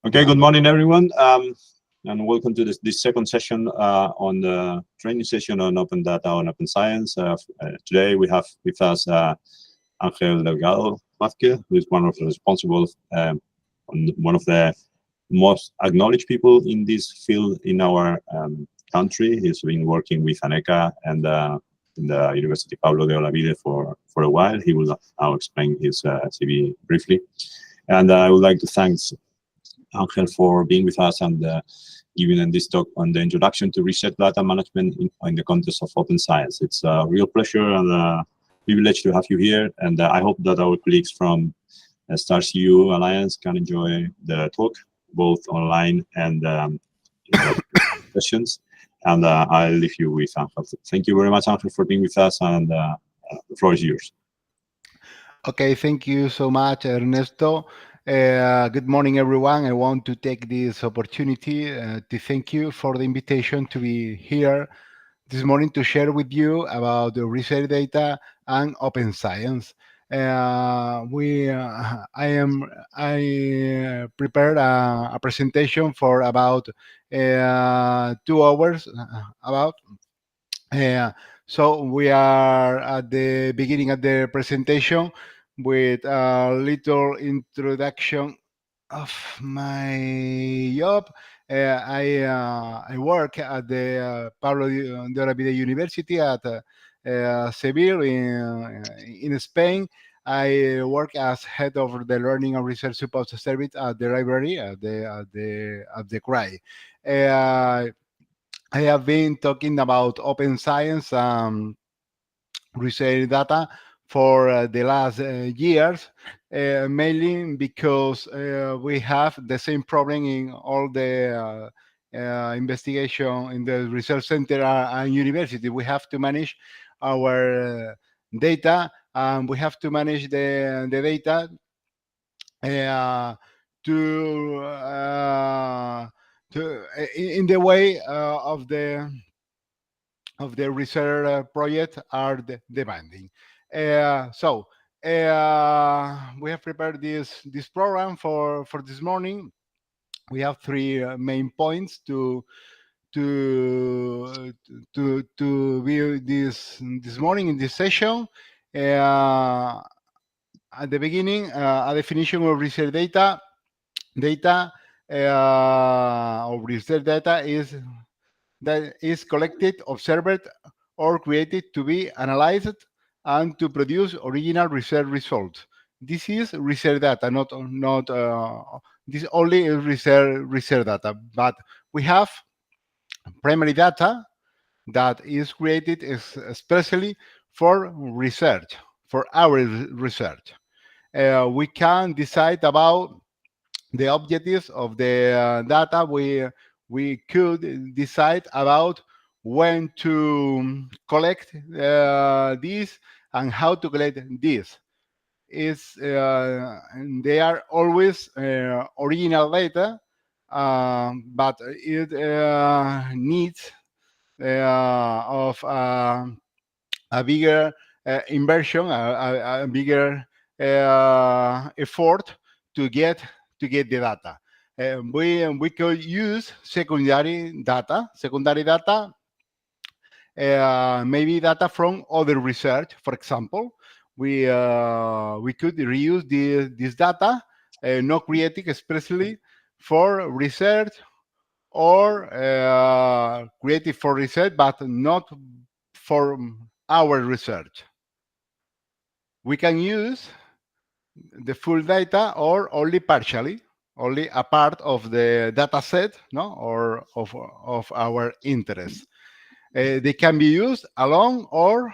Okay, good morning, everyone, and welcome to this second session on the training session on open data on open science. Today we have with us Ángel Delgado Vázquez, who is one of the responsible, one of the most acknowledged people in this field in our country. He's been working with ANECA and in the University Pablo de Olavide for a while. He will now explain his CV briefly. And I would like to thank Angel for being with us and giving this talk on the introduction to research data management in the context of open science. It's a real pleasure and a privilege to have you here. And I hope that our colleagues from STARS-EU Alliance can enjoy the talk, both online and in sessions. And I'll leave you with Angel. Thank you very much, Angel, for being with us, and the floor is yours. Okay, thank you so much, Ernesto. Good morning, everyone. I want to take this opportunity to thank you for the invitation to be here this morning to share with you about the research data and open science. I prepared a presentation for about 2 hours. So we are at the beginning of the presentation with a little introduction of my job. I work at the Pablo de Olavide University at Seville in Spain. I work as head of the Learning and Research Support Service at the library at the CRAI. I have been talking about open science research data for the last years, mainly because we have the same problem in all the investigation in the research center and university. We have to manage our data, and we have to manage the data in the way of the research project are demanding. So we have prepared this program for this morning. We have 3 main points to view this morning in this session. At the beginning, a definition of research data. Data of research data is collected, observed, or created to be analyzed and to produce original research results. This is research data, not this only is research data. But we have primary data that is created especially for research, for our research. We can decide about the objectives of the data. We could decide about when to collect this and how to collect this. They are always original data, but it needs of a bigger inversion, a bigger effort to get the data. We could use secondary data. Secondary data, maybe data from other research. For example, we could reuse this data, not created especially for research, or created for research, but not for our research. We can use the full data or only partially, only a part of the data set, no, or of our interest. They can be used alone or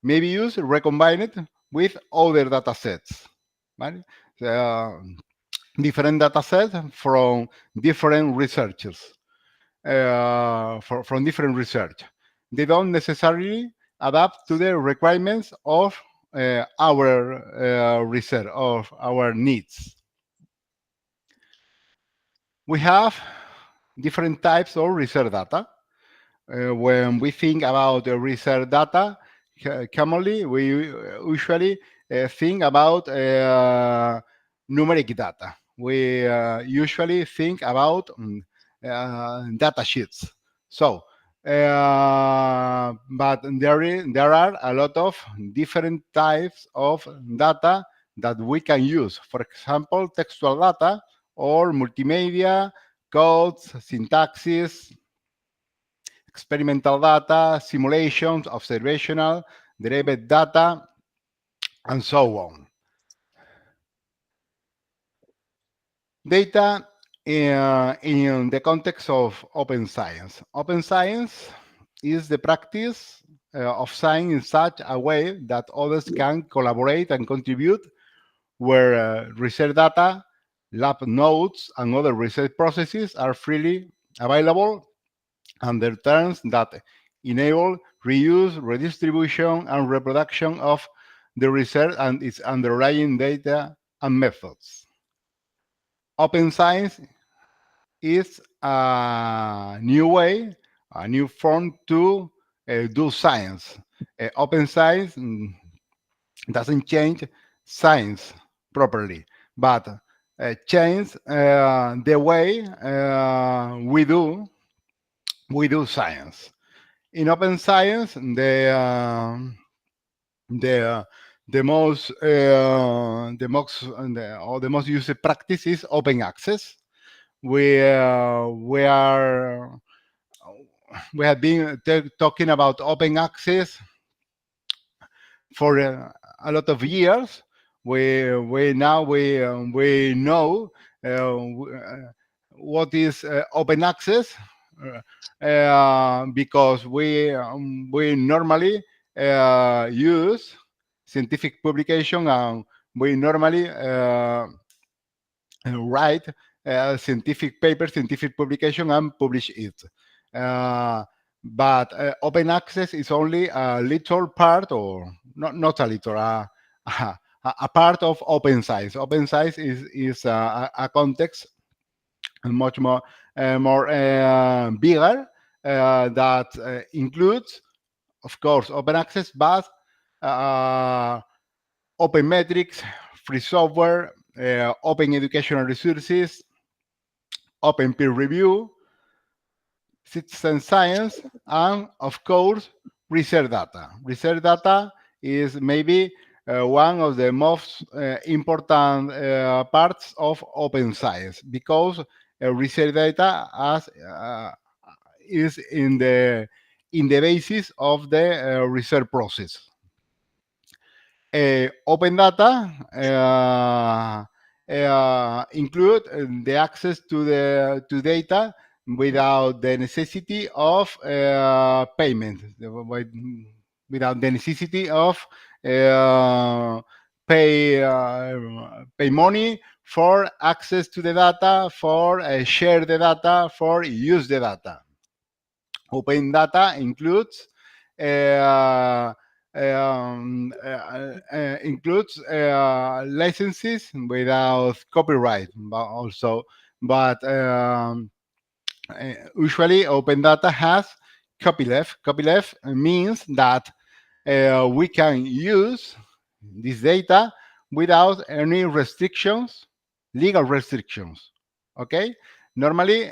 maybe used recombined with other data sets. Right? Different data sets from different researchers, from different research. They don't necessarily adapt to the requirements of our research, of our needs. We have different types of research data. When we think about research data, commonly we usually think about numeric data. we usually think about data sheets. So, but there are a lot of different types of data that we can use. For example, textual data or multimedia, codes, syntaxes, experimental data, simulations, observational, derived data, and so on. Data in the context of open science. Open science is the practice of science in such a way that others can collaborate and contribute, where research data, lab notes, and other research processes are freely available under terms that enable reuse, redistribution, and reproduction of the research and its underlying data and methods. Open science is a new way, a new form to do science. Open science doesn't change science properly, but change the way we do science. In open science, the the most used practice is open access. We have been talking about open access for a lot of years. We know what is open access, because we normally use scientific publication, and we normally write scientific paper, scientific publication, and publish it. Uh, but open access is only a little part, or not a little, a part of open science. Open science is a context much more bigger, that includes, of course, open access, but uh, open metrics, free software, open educational resources, open peer review, citizen science, and of course, research data. Research data is maybe one of the most important parts of open science, because research data is in the basis of the research process. Open data include the access to data without the necessity of payment, without the necessity of uh, pay money for access to the data, for share the data, for use the data. Open data includes licenses without copyright, but usually open data has copyleft. Copyleft means that we can use this data without any restrictions, legal restrictions. Okay, normally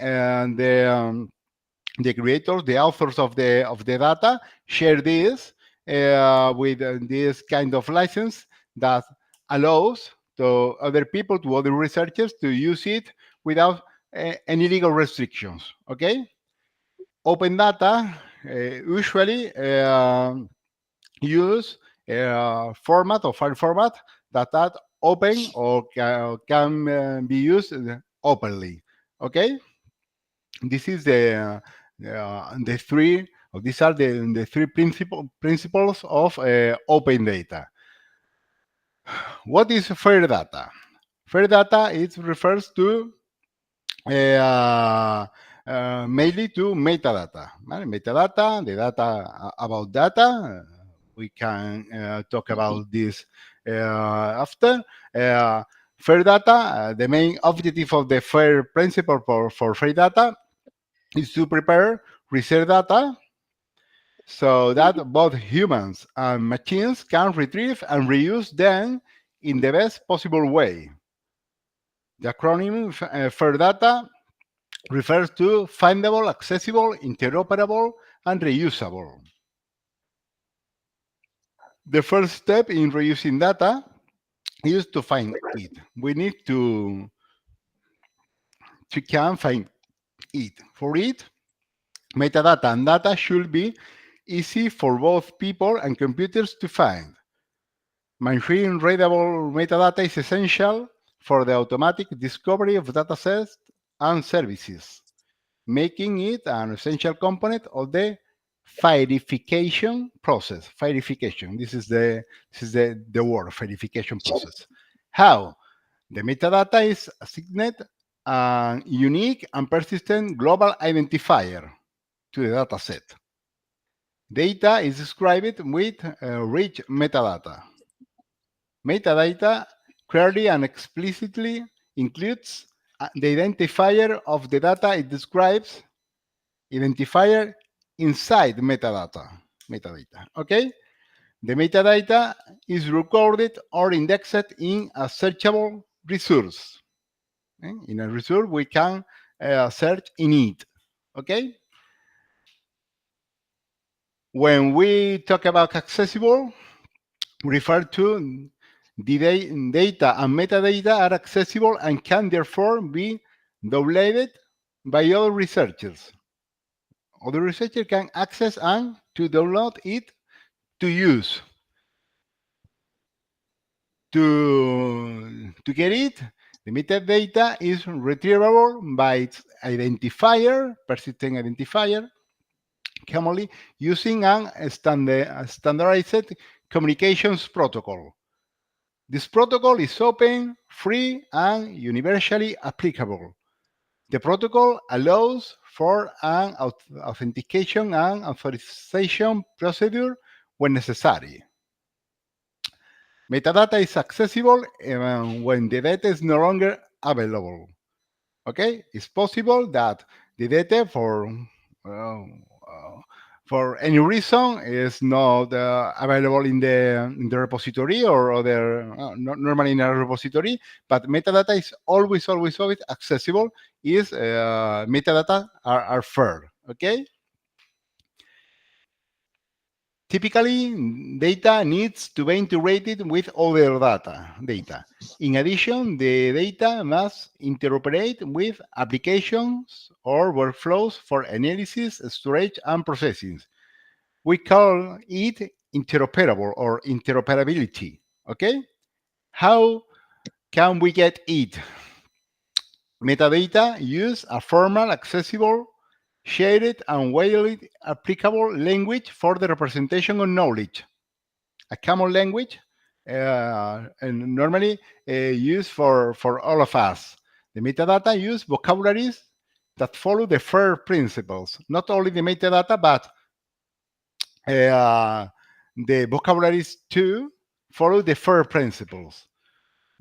the creators, the authors of the data, share this with this kind of license that allows to other people, to other researchers, to use it without any legal restrictions. Okay, open data usually use format or file format that are open or can be used openly. Okay, this is the three, or these are the three principles of open data. What is fair data? Fair data, it refers to mainly to metadata. Metadata, the data about data. We can talk about this after. Fair data, the main objective of the FAIR principle for fair data is to prepare research data so that both humans and machines can retrieve and reuse them in the best possible way. The acronym FAIR data refers to findable, accessible, interoperable, and reusable. The first step in reusing data is to find it. We need to can find it. For it, metadata and data should be easy for both people and computers to find. Machine readable metadata is essential for the automatic discovery of datasets and services, making it an essential component of the verification process. Verification. This is the word verification process. How? The metadata is assigned a unique and persistent global identifier to the dataset. Data is described with rich metadata. Metadata clearly and explicitly includes the identifier of the data it describes, identifier inside metadata. Okay? The metadata is recorded or indexed in a searchable resource. In a resource, we can search in it. Okay? When we talk about accessible, we refer to the data and metadata are accessible and can therefore be downloaded by other researchers. Other researchers can access and to download it to use. To get it, the metadata is retrievable by its identifier, persistent identifier, commonly using a standardized communications protocol. This protocol is open, free, and universally applicable. The protocol allows for an authentication and authorization procedure when necessary. Metadata is accessible when the data is no longer available. Okay, it's possible that the data uh, for any reason is not available in the repository or other not normally in a repository, but metadata is always accessible. Is metadata are fair. Okay. Typically, data needs to be integrated with other data. In addition, the data must interoperate with applications or workflows for analysis, storage, and processing. We call it interoperable or interoperability. Okay? How can we get it? Metadata use a formal, accessible, shared, and widely applicable language for the representation of knowledge. A common language and normally used for all of us. The metadata use vocabularies that follow the FAIR principles. Not only the metadata, but the vocabularies too follow the FAIR principles.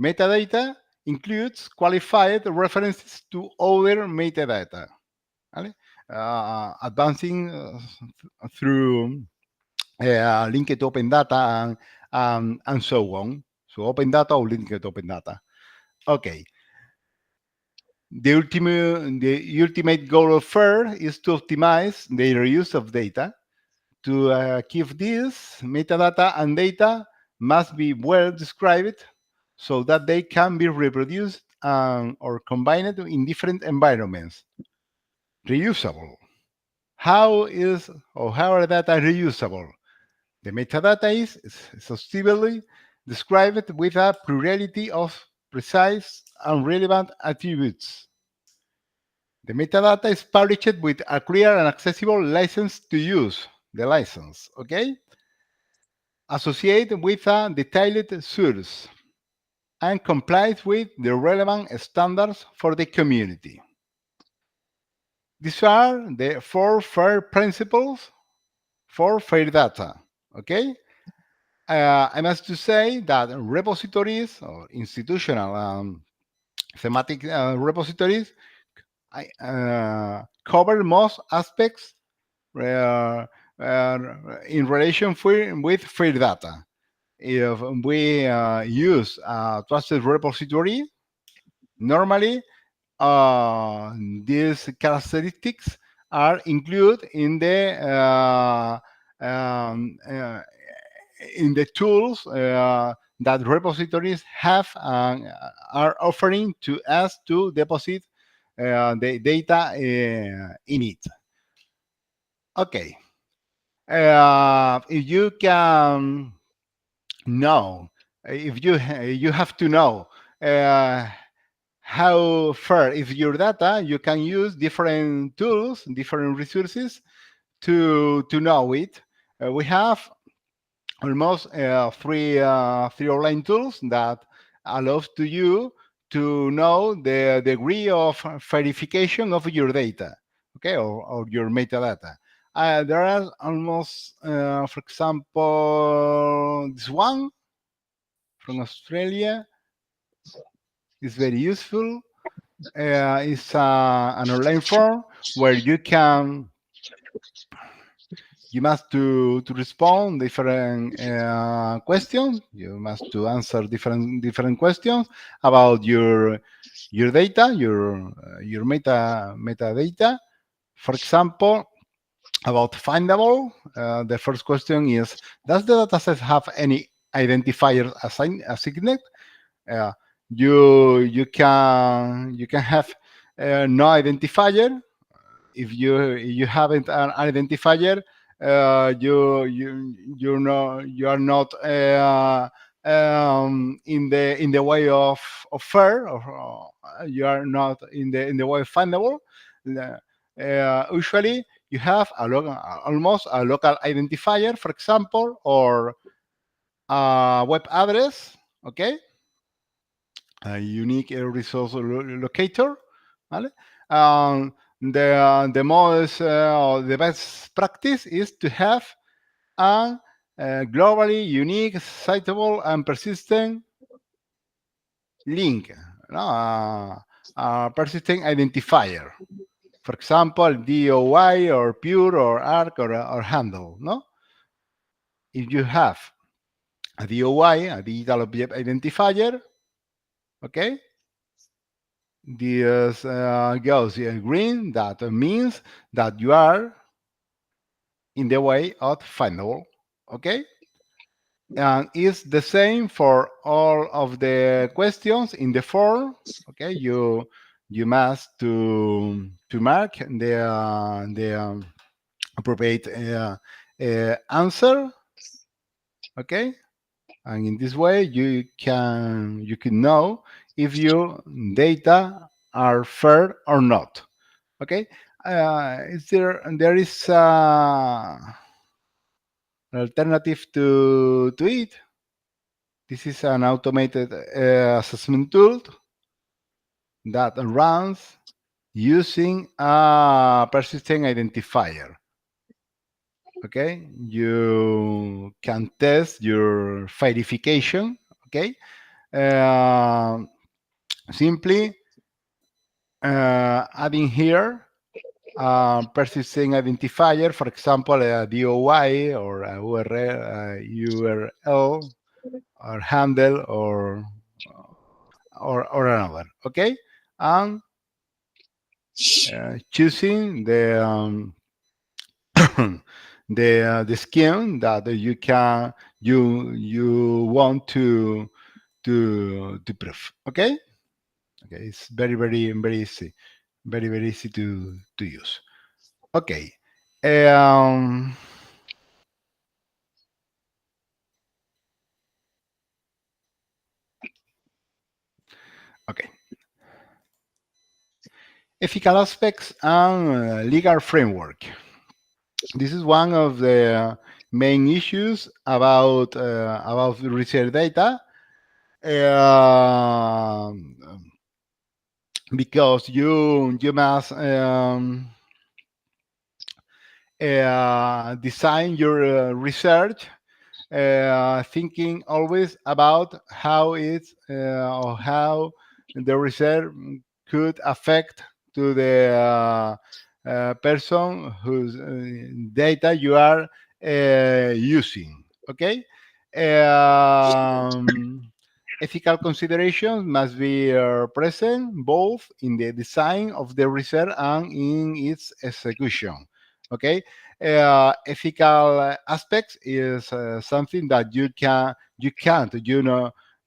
Metadata includes qualified references to other metadata. ¿Vale? Advancing through linked open data and so on. So open data or linked open data. Okay. The ultimate goal of FAIR is to optimize the reuse of data. To achieve this, metadata and data must be well described so that they can be reproduced or combined in different environments. Reusable. How are data reusable? The metadata is exhaustively described with a plurality of precise and relevant attributes. The metadata is published with a clear and accessible license to use, the license, okay? Associated with a detailed source and complies with the relevant standards for the community. These are the 4 FAIR principles for FAIR data, okay? I must to say that repositories or institutional thematic repositories cover most aspects in relation with FAIR data. If we use a trusted repository, Normally, uh, these characteristics are included um, uh, in the tools that repositories have and are offering to us to deposit the data in it. Okay. If you can know, if you have to know uh, how far is your data, you can use different tools, different resources to know it. We have almost three online tools that allows to you to know the degree of verification of your data, okay, or your metadata. There are almost, for example, this one from Australia is very useful. It's an online form where you must to respond different questions. You must to answer different questions about your data, your metadata. For example, about findable, the first question is: does the dataset have any identifier assigned? Uh, you can have no identifier. If you haven't an identifier, you are not in the way of fair, or you are not in the way of findable. Usually you have almost a local identifier, for example, or a web address, okay, a unique resource locator, ¿vale? The most or the best practice is to have a, globally unique, citable, and persistent link, no? A persistent identifier. For example, DOI or pure or arc or handle. No, if you have a DOI, a digital object identifier, okay, this goes in green. That means that you are in the way of findable. Okay, and it's the same for all of the questions in the form. Okay, you must to mark the appropriate answer. Okay, and in this way you can know if your data are fair or not. Okay, is there is an alternative to it. This is an automated assessment tool that runs using a persistent identifier. Okay, you can test your verification. Okay, uh, simply adding here persistent identifier, for example, a DOI or a URL or handle or another. Okay, and choosing the scheme that you want to prove. Okay, okay, it's very easy, very easy to use. Okay, um, okay. Ethical aspects and legal framework. This is one of the main issues about research data, because you must design your research thinking always about how it's or how the research could affect to the person whose data you are using. Okay. Um, Ethical considerations must be present both in the design of the research and in its execution. Okay, ethical aspects is something that you can't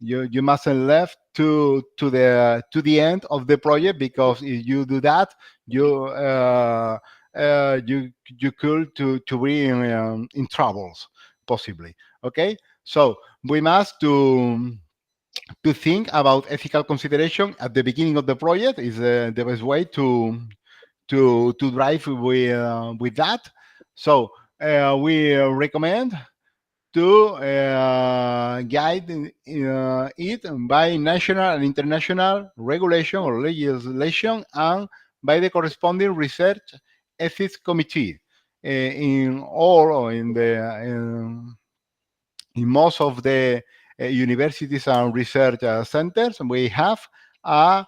you mustn't left to the end of the project, because if you do that, you you could to be in troubles possibly. Okay, so we must to think about ethical consideration at the beginning of the project is the best way to drive with that. So we recommend to guide it by national and international regulation or legislation, and by the corresponding research ethics committee in all or in most of the universities and research centers. We have a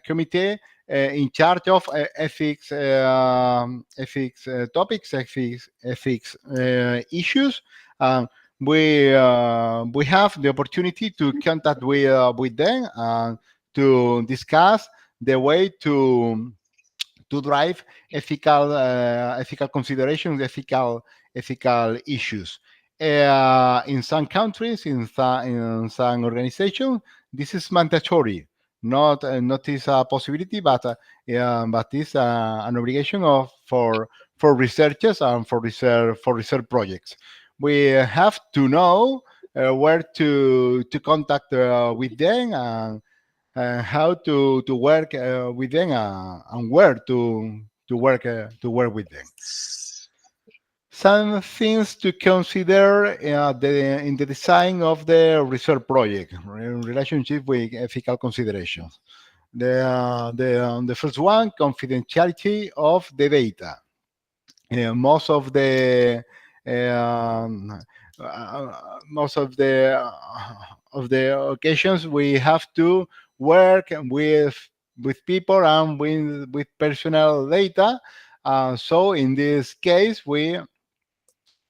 committee in charge of ethics topics, ethics issues. We have the opportunity to contact with them and to discuss the way to drive ethical considerations, ethical issues. In some countries, in some organizations, this is mandatory. Not is a possibility, but is an obligation of for researchers and for research projects. We have to know where to contact with them, and how to work with them, and where to work with them. Some things to consider in the design of the research project in relationship with ethical considerations. The first one, confidentiality of the data. Most of the um, most of the occasions we have to work with people and with personal data. So in this case, we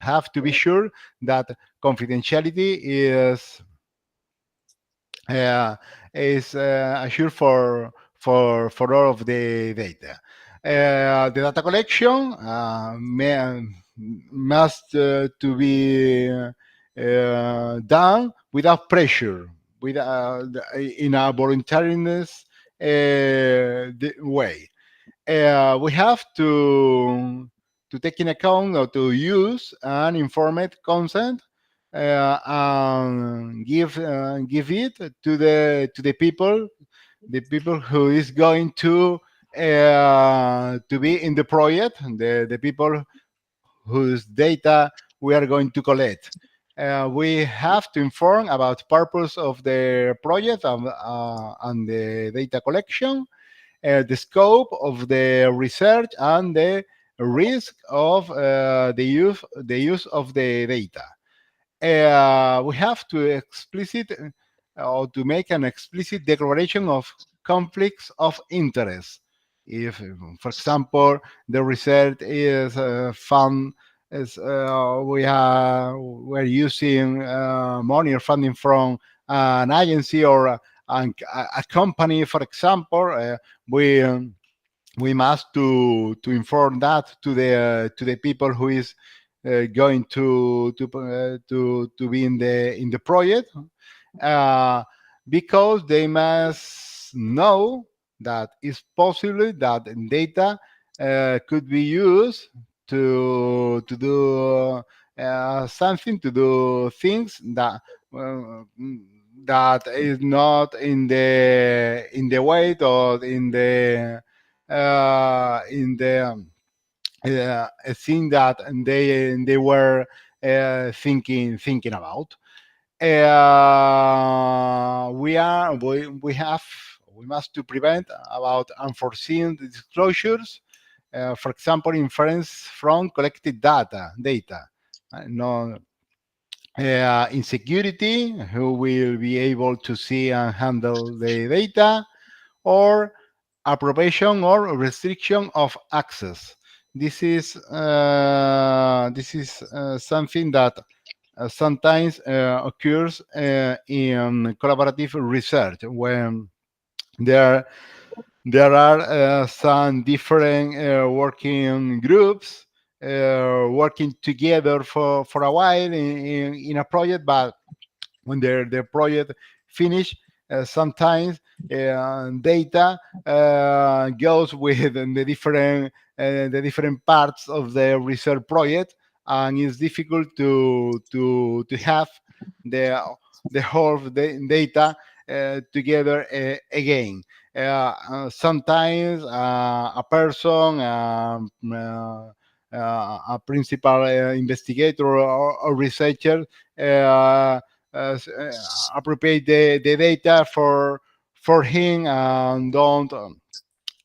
have to be sure that confidentiality uh, is assured for all of the data. The data collection must to be done without pressure, with in a voluntariness way. We have to take in account or to use an informed consent, and give it to the people who is going to be in the project, the people whose data we are going to collect. We have to inform about purpose of the project, and the data collection, the scope of the research, and the risk of the use of the data. We have to explicit or to make an explicit declaration of conflicts of interest. If, for example, the research is fund is we're using money or funding from an agency or a company, for example, we we must to inform that to the people who is going to be in the project, uh, because they must know that it's possible that data could be used to do something, to do things uh, that is not in the weight or in the thing that they were thinking about. We have we must to prevent about unforeseen disclosures. For example, inference from collected data. No insecurity, who will be able to see and handle the data, or approbation or restriction of access. This is something that sometimes occurs in collaborative research when there there are some different working groups working together for a while in a project, but when the project finish, sometimes data goes with the different parts of the research project, and it's difficult to have the the whole data together again. Sometimes a person, a principal investigator or researcher appropriate the data for him and don't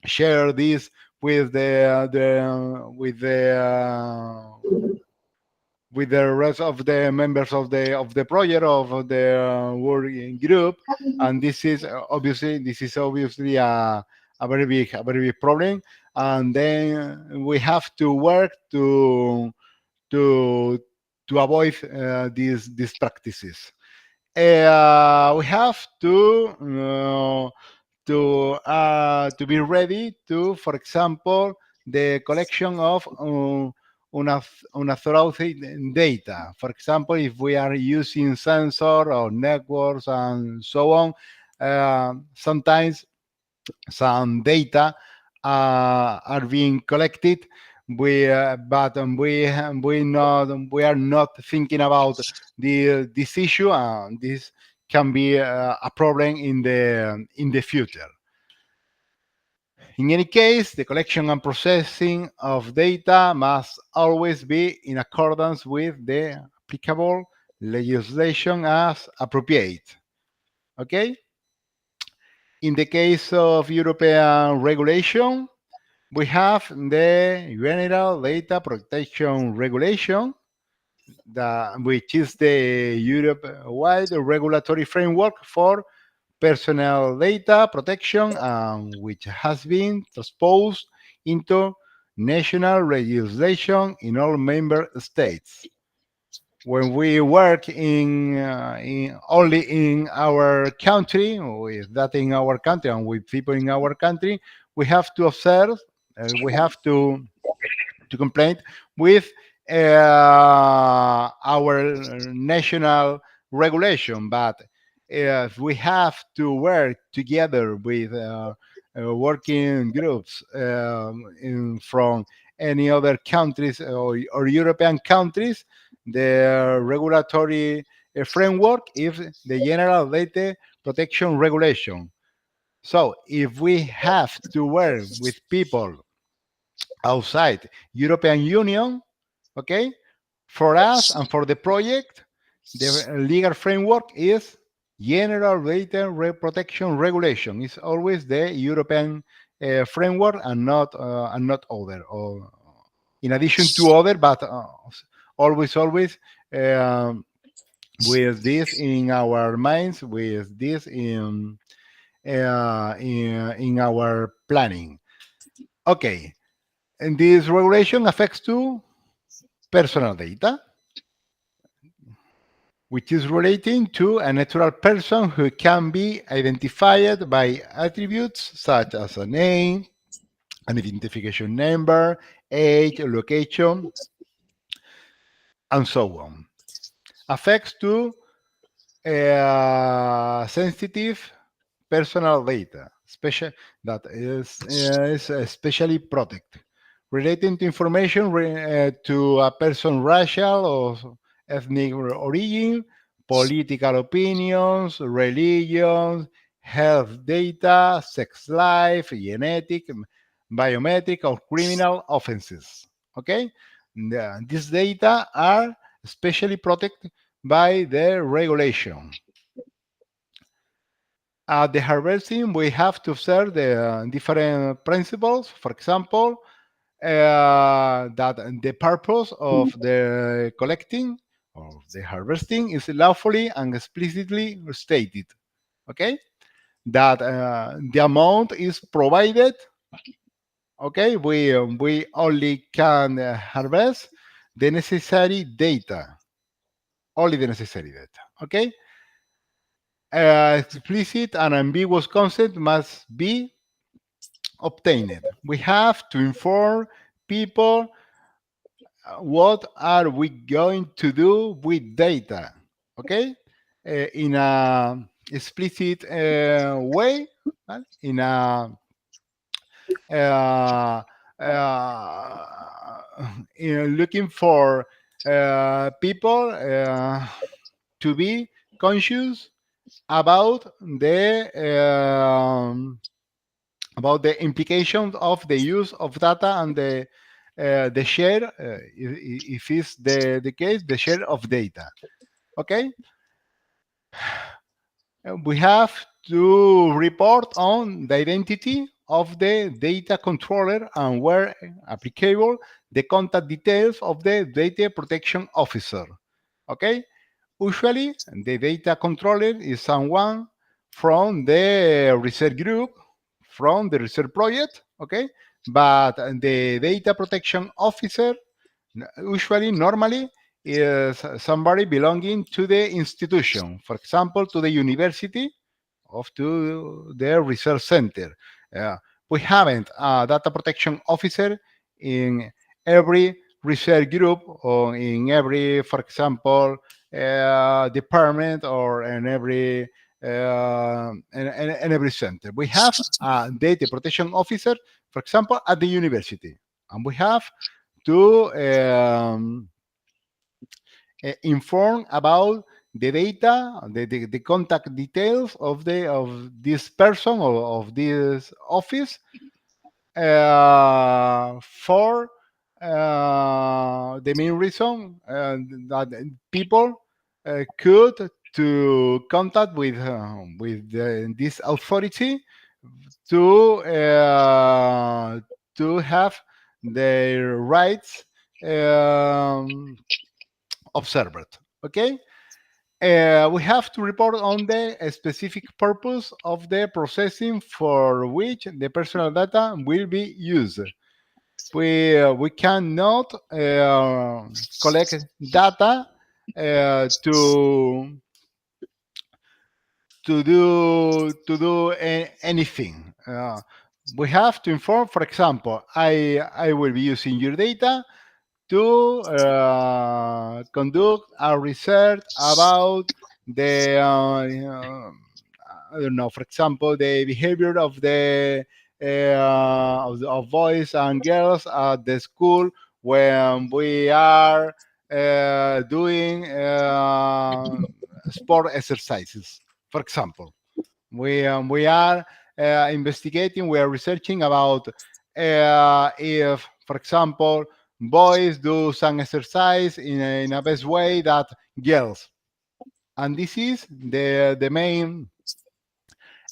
share this with the rest of the members of the project of the working group, and this is obviously a very big problem, and then we have to work to to avoid these practices. We have to be ready to, for example, the collection of unauthorized data. For example, if we are using sensor or networks and so on, sometimes some data are being collected. We are not thinking about this issue, and this can be a problem in the future. In any case, the collection and processing of data must always be in accordance with the applicable legislation as appropriate. Okay? In the case of European regulation, we have the General Data Protection Regulation, which is the Europe-wide regulatory framework for personal data protection, and which has been transposed into national legislation in all member states. When we work in only in our country, with that in our country and with people in our country, we have to observe, we have to complain with our national regulation. But if we have to work together with working groups from any other countries or European countries, the regulatory framework is the General Data Protection Regulation. So if we have to work with people outside European Union, okay, for us and for the project, the legal framework is General Data Protection Regulation. It's always the European framework and not other, or in addition to other, but always um, with this in our minds, with this in our planning. Okay, and this regulation affects to personal data, which is relating to a natural person who can be identified by attributes such as a name, an identification number, age, location, and so on. Affects to sensitive personal data, special that is especially protected, relating to information to a person racial or ethnic origin, political opinions, religions, health data, sex life, genetic, biometric, or criminal offenses. Okay, these data are especially protected by the regulation. At the harvesting, we have to observe the different principles. For example, that the purpose of the collecting or the harvesting is lawfully and explicitly stated. Okay, that the amount is provided. Okay, we only can harvest the necessary data. only the necessary data. Okay. Explicit and ambiguous consent must be obtained. We have to inform people what are we going to do with data. Okay. In a explicit way, in a uh, uh, looking for people to be conscious about the implications of the use of data and the share, if it's the case, the share of data. Okay. We have to report on the identity of the data controller and, where applicable, the contact details of the data protection officer. Okay. Usually, the data controller is someone from the research group, from the research project. Okay. But the data protection officer usually, normally, is somebody belonging to the institution, for example, to the university of to their research center. Uh, we haven't a data protection officer in every research group or in every, for example, department or in every in every center. We have a data protection officer, for example, at the university, and we have to inform about the data, the contact details of this person or of this office for the main reason that people could to contact with this authority to have their rights um, observed. Okay. We have to report on the specific purpose of the processing for which the personal data will be used. We cannot collect data to do anything. We have to inform, for example, I will be using your data to conduct a research about the I don't know, for example, the behavior of the of boys and girls at the school when we are doing sport exercises. For example, we are investigating, we are researching about if, for example, boys do some exercise in a best way that girls, and this is the main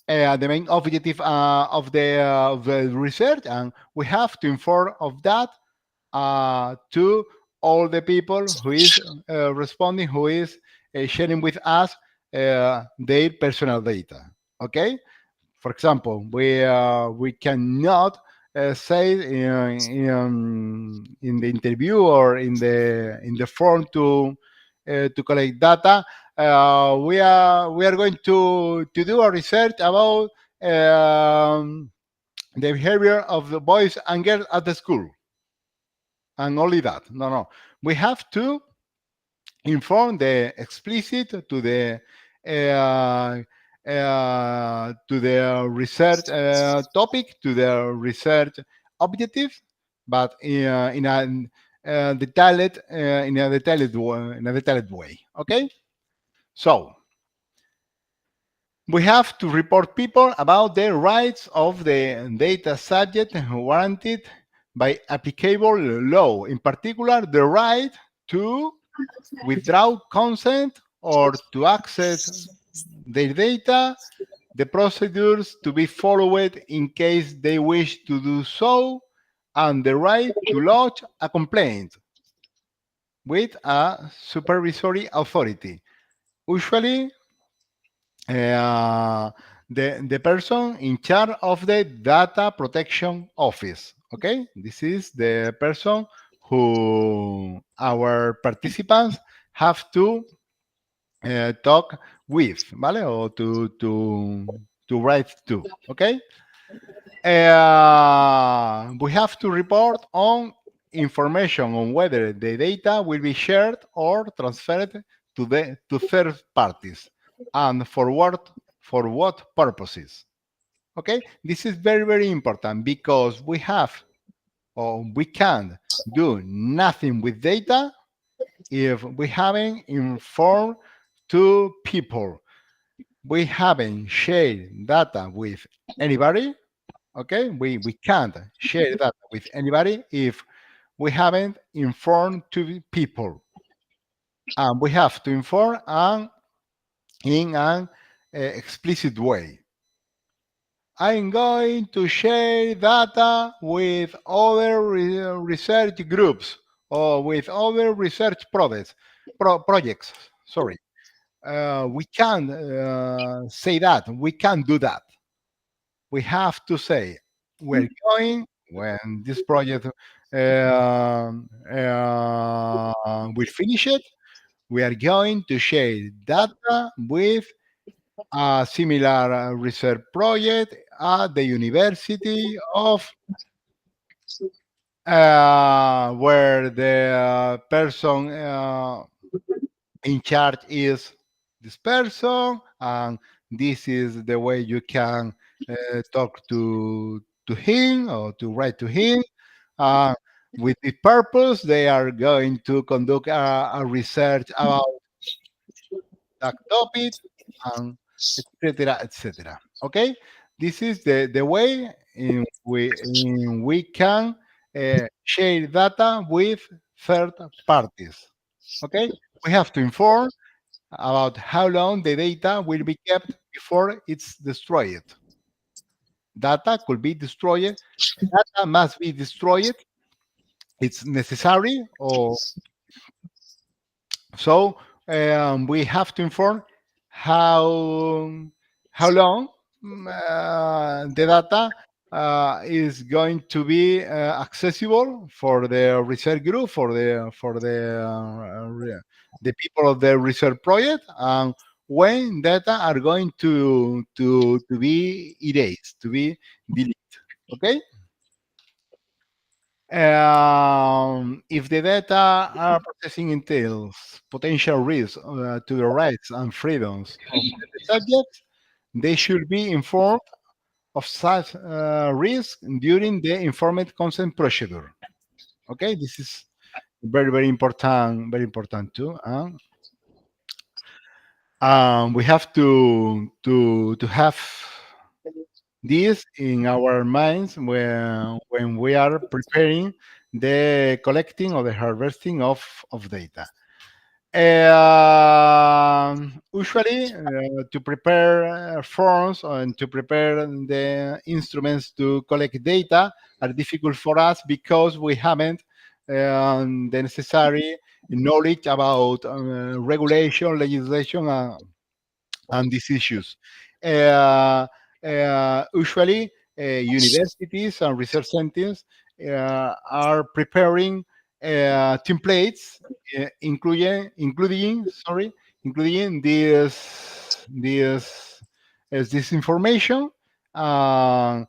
objective of the research, and we have to inform of that to all the people who is responding, who is sharing with us their personal data. Okay. For example, we cannot say in the interview or in the form to collect data. We are going to do a research about the behavior of the boys and girls at the school, and only that. No. We have to inform the explicit to the research topic, to the research objective, but in a detailed way. Okay. So we have to report people about the rights of the data subject warranted by applicable law, in particular the right to withdraw consent or to access their data, the procedures to be followed in case they wish to do so, and the right to lodge a complaint with a supervisory authority. Usually, the person in charge of the data protection office. Okay, this is the person who our participants have to talk with, ¿vale? O to write to, okay? We have to report on information on whether the data will be shared or transferred to third parties, and for what purposes. Okay, this is very very important because we have or we can't do nothing with data if we haven't informed two people. We haven't shared data with anybody. Okay, we can't share data with anybody if we haven't informed two people, and we have to inform and in an explicit way. I'm going to share data with other research groups or with other research projects. Sorry, we can't say that. We can't do that. We have to say we're going when this project will finish it. We are going to share data with a similar research project at the University of where the person in charge is this person, and this is the way you can talk to him or to write to him. Uh, with the purpose, they are going to conduct a research about that topic, and etc. etc. Okay, this is the way in we can share data with third parties. Okay, we have to inform about how long the data will be kept before it's destroyed. Data could be destroyed. Data must be destroyed. It's necessary, or so we have to inform how how long the data is going to be accessible for the research group, the people of the research project, and when data are going to be erased, to be deleted. Okay. If the data are processing entails potential risks to the rights and freedoms of the subjects, they should be informed of such risk during the informed consent procedure. Okay, this is very important too. We have to have this in our minds when we are preparing the collecting or the harvesting of data. Usually, to prepare forms and to prepare the instruments to collect data are difficult for us because we haven't the necessary knowledge about regulation, legislation, and these issues. Usually, universities and research centers are preparing templates, including this information. And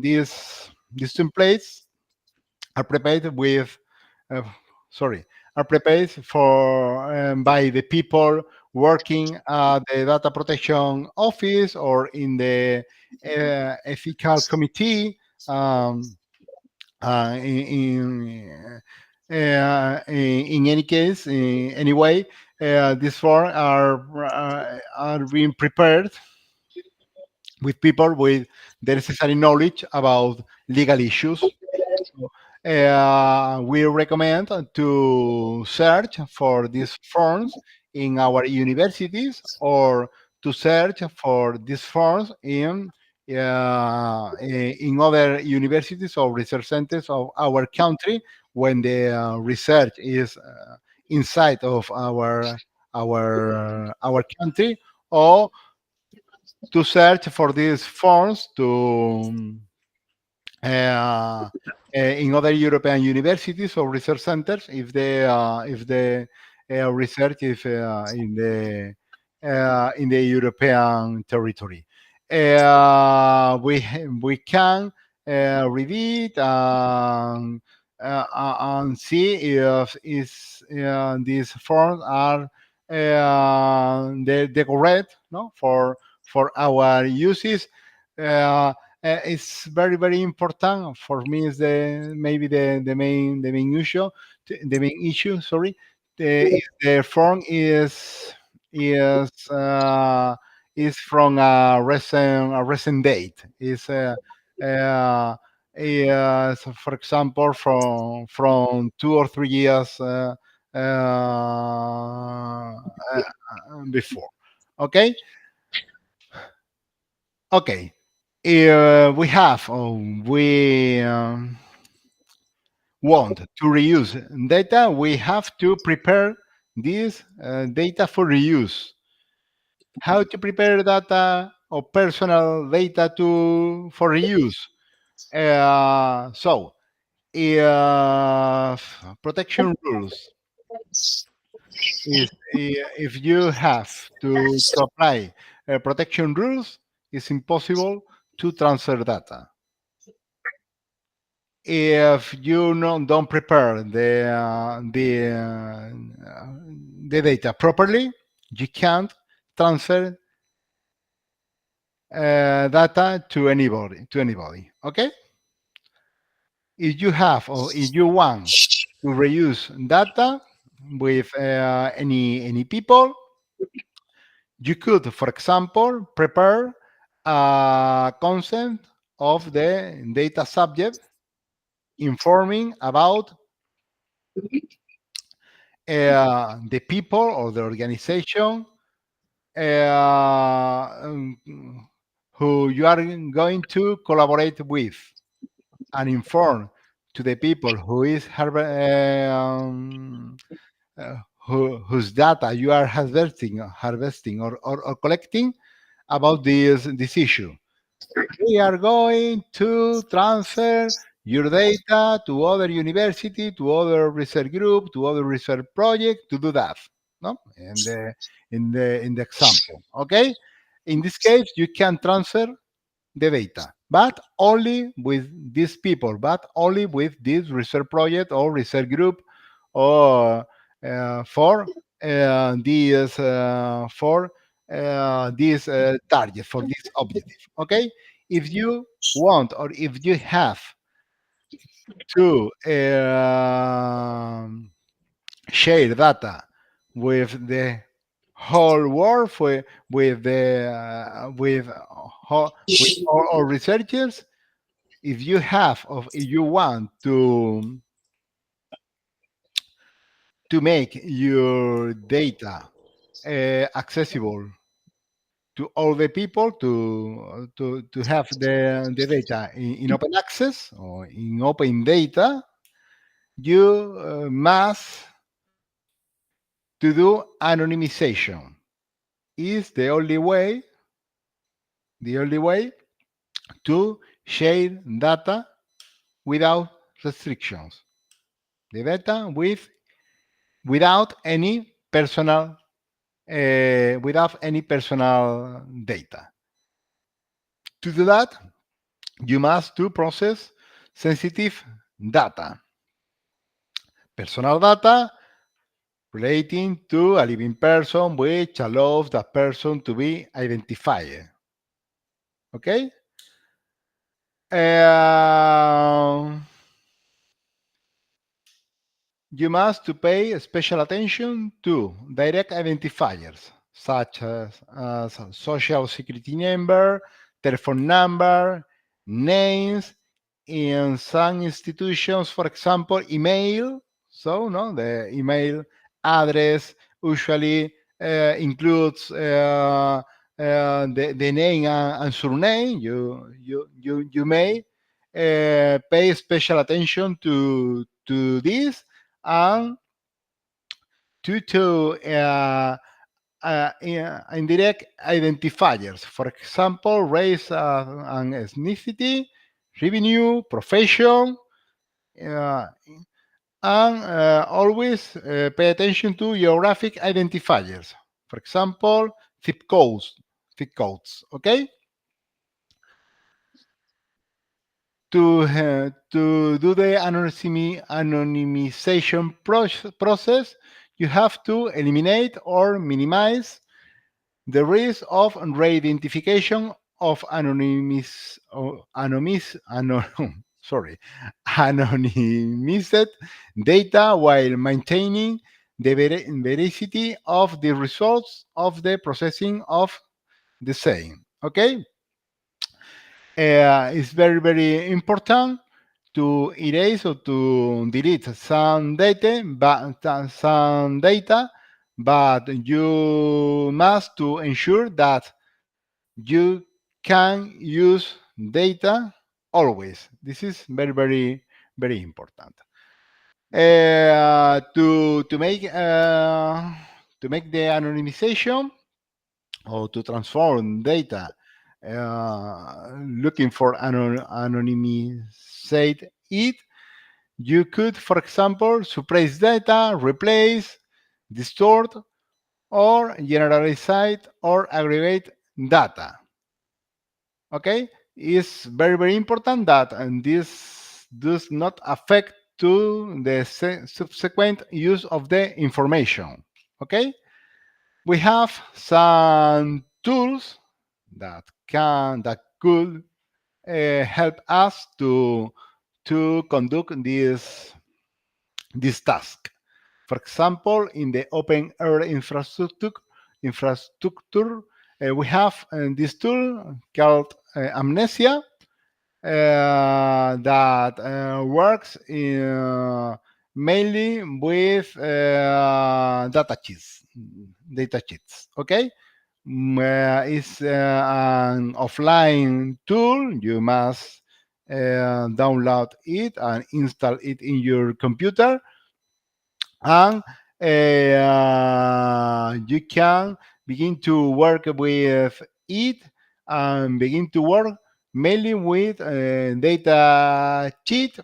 these templates are prepared with uh, sorry are prepared for by the people working at the data protection office or in the ethical committee. um, in any case, anyway, these four are being prepared with people with the necessary knowledge about legal issues. We recommend to search for these forms in our universities or to search for these forms in other universities or research centers of our country when the research is inside of our country, or to search for these forms uh, in other European universities or research centers if the research is in the European territory. We can read it and see if these forms are the correct, no, for our uses. It's very important for me. Is the maybe the main issue, sorry. The form is from a recent date. Is for example from 2 or 3 years before. Okay. Okay. We have we want to reuse data, we have to prepare this data for reuse. How to prepare data or personal data for reuse? So, protection rules is if you have to apply protection rules, it's impossible to transfer data. If you don't prepare the data properly, you can't transfer data to anybody. Okay. If you have or if you want to reuse data with any people, you could, for example, prepare a consent of the data subject informing about the people or the organization who you are going to collaborate with, and inform to the people who is whose data you are harvesting or collecting about this issue. We are going to transfer your data to other university, to other research group, to other research project to do that. No, in the example. Okay, in this case, you can transfer the data, but only with these people, but only with this research project or research group, or for this target, for this objective. Okay, if you want or if you have to share data with the whole world, with all researchers, if you want to make your data accessible to all the people, to have the data in open access or in open data, you must to do anonymization. Is the only way to share data without restrictions. The data without any personal data. To do that, you must to process sensitive data, personal data relating to a living person, which allows that person to be identified. Okay. You must to pay special attention to direct identifiers such as social security number, telephone number, names. In some institutions, for example, email. So, no, the email address usually includes the name and surname. You may pay special attention to this, and to indirect identifiers. For example, race and ethnicity, revenue, profession, uh, and always pay attention to geographic identifiers. For example, zip codes, okay? To do the anonymization process, you have to eliminate or minimize the risk of re-identification of sorry, anonymized data while maintaining the veracity of the results of the processing of the same. Okay, it's very very important to erase or to delete some data, but you must to ensure that you can use data always. This is very very very important. To make the anonymization or to transform data, looking for anonymizate it, you could, for example, suppress data, replace, distort, or generalize or aggregate data. Okay, it's very very important that and this does not affect to the subsequent use of the information. Okay, we have some tools that could help us to conduct this task. For example, in the open air infrastructure, we have this tool called Amnesia that works mainly with data sheets. Okay, it's an offline tool. You must download it and install it in your computer, and you can begin to work with it and begin to work mainly with data sheet.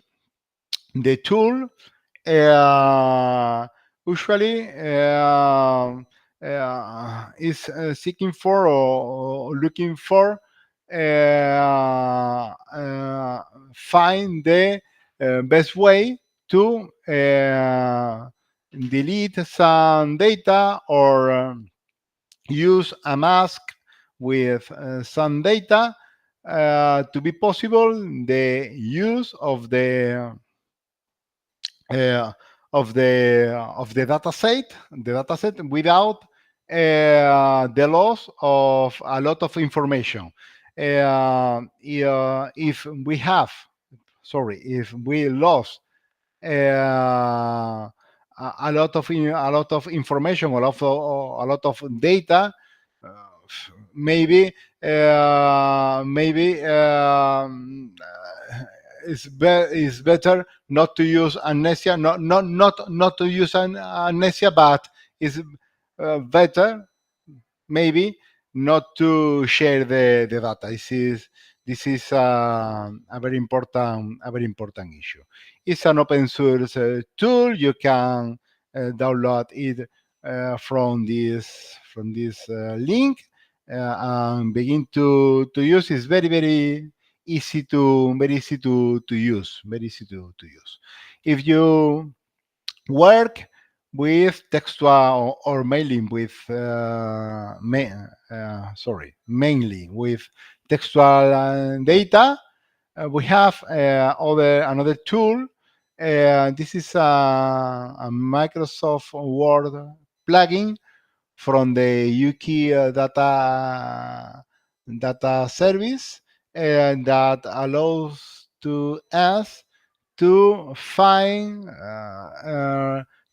The tool uh, usually is seeking for or looking for find the best way to delete some data or use a mask with some data to be possible the use uh, of the data set without the loss of a lot of information. If we have, if we lost a lot of information, a lot of data, uh, maybe it's better not to use amnesia, not to use amnesia, but it's better maybe not to share the data. This is a very important issue. It's an open source tool. You can download it from this link and begin to use. It's very easy to use. Very easy to use. If you work with textual or mailing with mainly with textual data, we have another tool. This is a Microsoft Word plugin from the Yuki data service that allows to us to find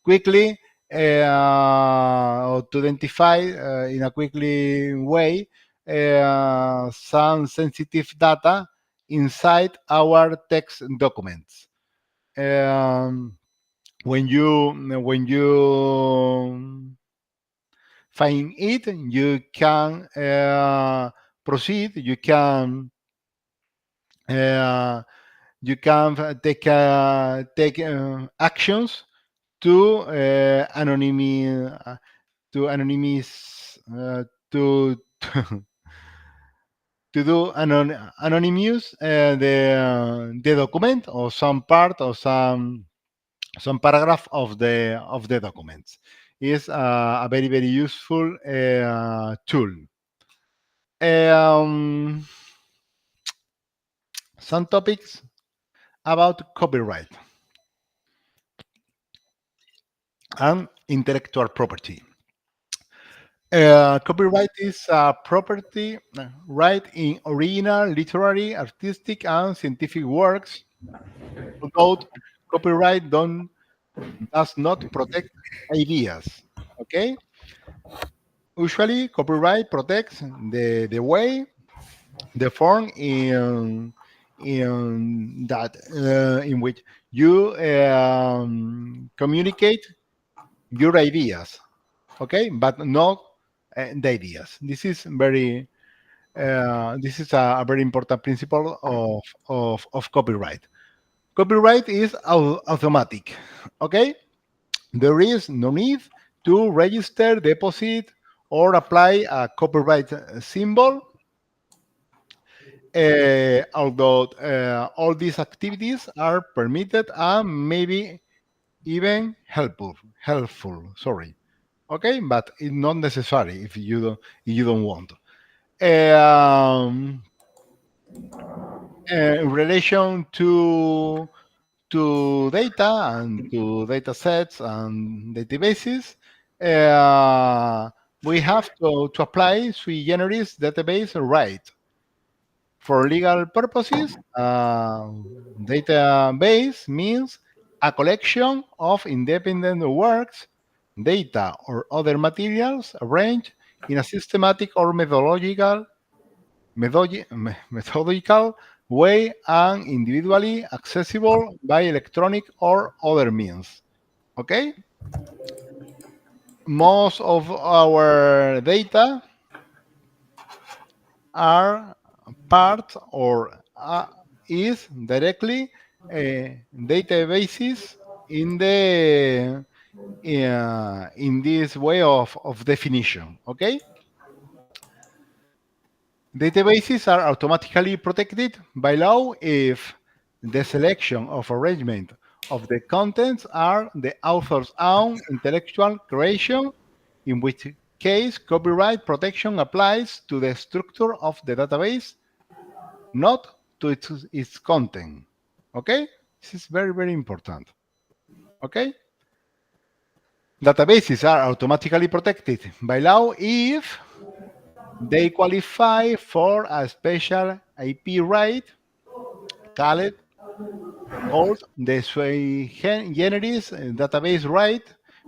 quickly or to identify in a quickly way some sensitive data inside our text documents. Um, when you find it, you can proceed. You can uh, you can take actions to to anonymous to to do anonymous the document or some part or some paragraph of the documents. Is a very useful tool. Um, some topics about copyright and intellectual property. Copyright is a property right in original, literary, artistic, and scientific works. Although copyright does not protect ideas. Okay, usually copyright protects the way, the form in that in which you communicate your ideas. Okay, but not the ideas. This is a very important principle of copyright. Copyright is automatic. Okay, there is no need to register, deposit, or apply a copyright symbol. Although all these activities are permitted and maybe even helpful. Sorry. Okay, but it's not necessary if you don't want. Um, in relation to data and to data sets and databases, uh, we have to apply sui generis database right. For legal purposes, database means a collection of independent works, data, or other materials arranged in a systematic or methodical way and individually accessible by electronic or other means. Okay? Most of our data are part or is directly databases in the in this way of definition. Okay, databases are automatically protected by law if the selection of arrangement of the contents are the author's own intellectual creation, in which case copyright protection applies to the structure of the database, not to its content. Okay? This is very important. Okay? Databases are automatically protected by law if they qualify for a special IP right called, called the sui generis database right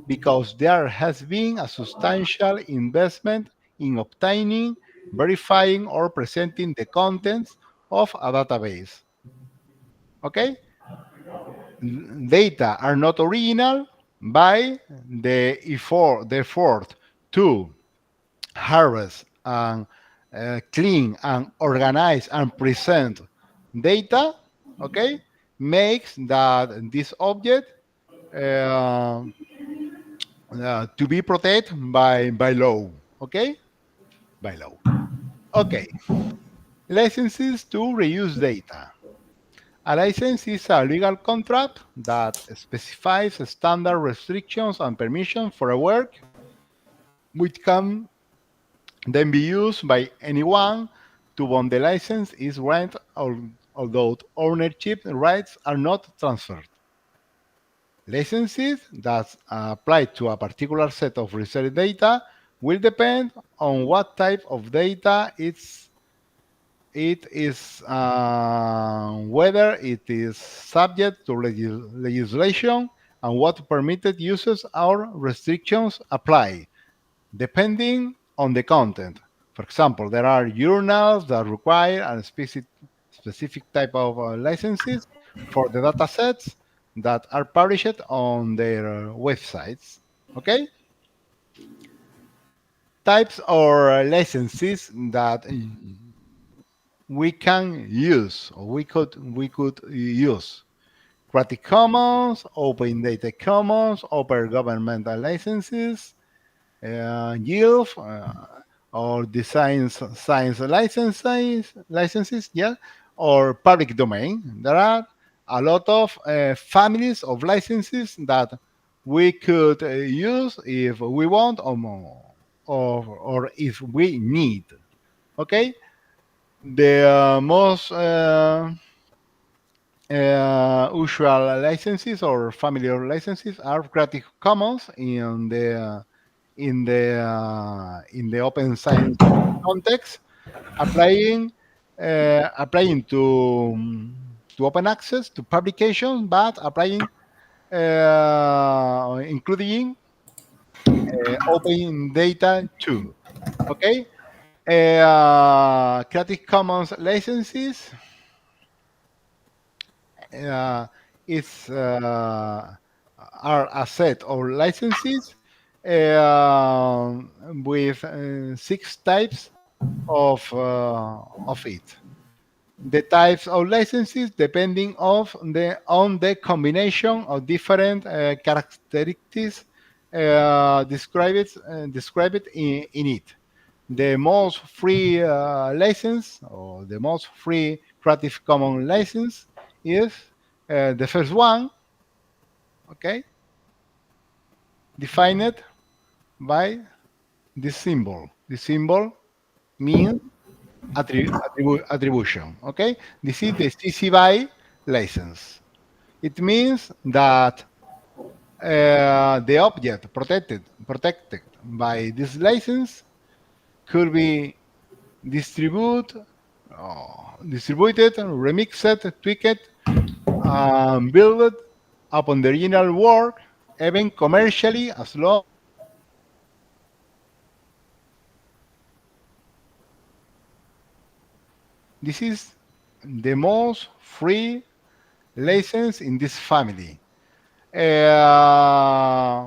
because there has been a substantial investment in obtaining, verifying, or presenting the contents of a database. Okay? Data are not original by the effort to harvest and clean and organize and present data, okay, makes that this object uh, to be protected by law, okay, by law. Okay, licenses to reuse data. A license is a legal contract that specifies standard restrictions and permissions for a work, which can then be used by anyone to whom the license is granted, although ownership rights are not transferred. Licenses that apply to a particular set of research data will depend on what type of data it is whether it is subject to legislation and what permitted uses or restrictions apply, depending on the content. For example, there are journals that require a specific type of licenses for the data sets that are published on their websites. Okay? Types or licenses that we can use, or we could use Creative Commons, Open Data Commons, Open Governmental Licenses, yield or design science licenses, yeah, or public domain. There are a lot of families of licenses that we could use if we want or more, or if we need. Okay, the most usual licenses or family of licenses are Creative Commons in the open science context, applying to open access to publication, but applying including open data too. Okay, Creative Commons licenses uh, is are a set of licenses uh, with six types of it. The types of licenses depending on the combination of different characteristics described in it. The most free license, or the most free Creative Commons license, is the first one, okay, defined by this symbol. This symbol means attribution. Okay, this is the CC BY license. It means that the object protected by this license could be distributed, distributed, remixed, tweaked, built upon the original work, even commercially, as long as the license is free. This is the most free license in this family.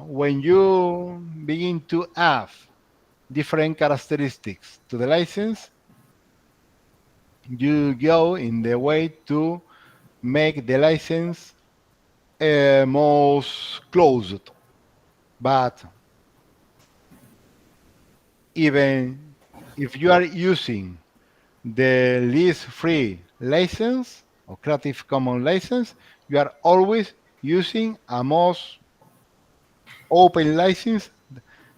When you begin to add different characteristics to the license, you go in the way to make the license most closed. But even if you are using the least free license or Creative Commons license, you are always using a most open license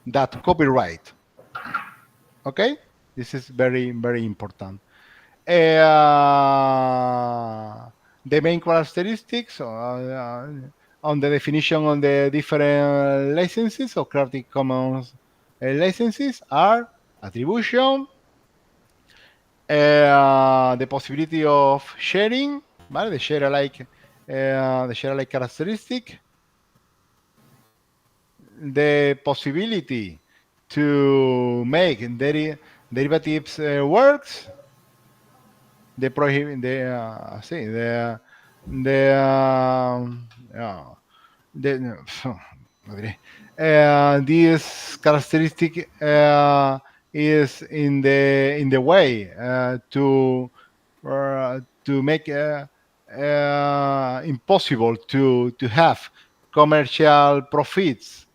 that copyright. Okay, this is very very important. The main characteristics on the definition on the different licenses or Creative Commons licenses are attribution, the possibility of sharing, ¿vale? The share alike characteristic, the possibility to make derivatives works, the prohibit the the madre. This characteristic is in the way to make impossible to have commercial profits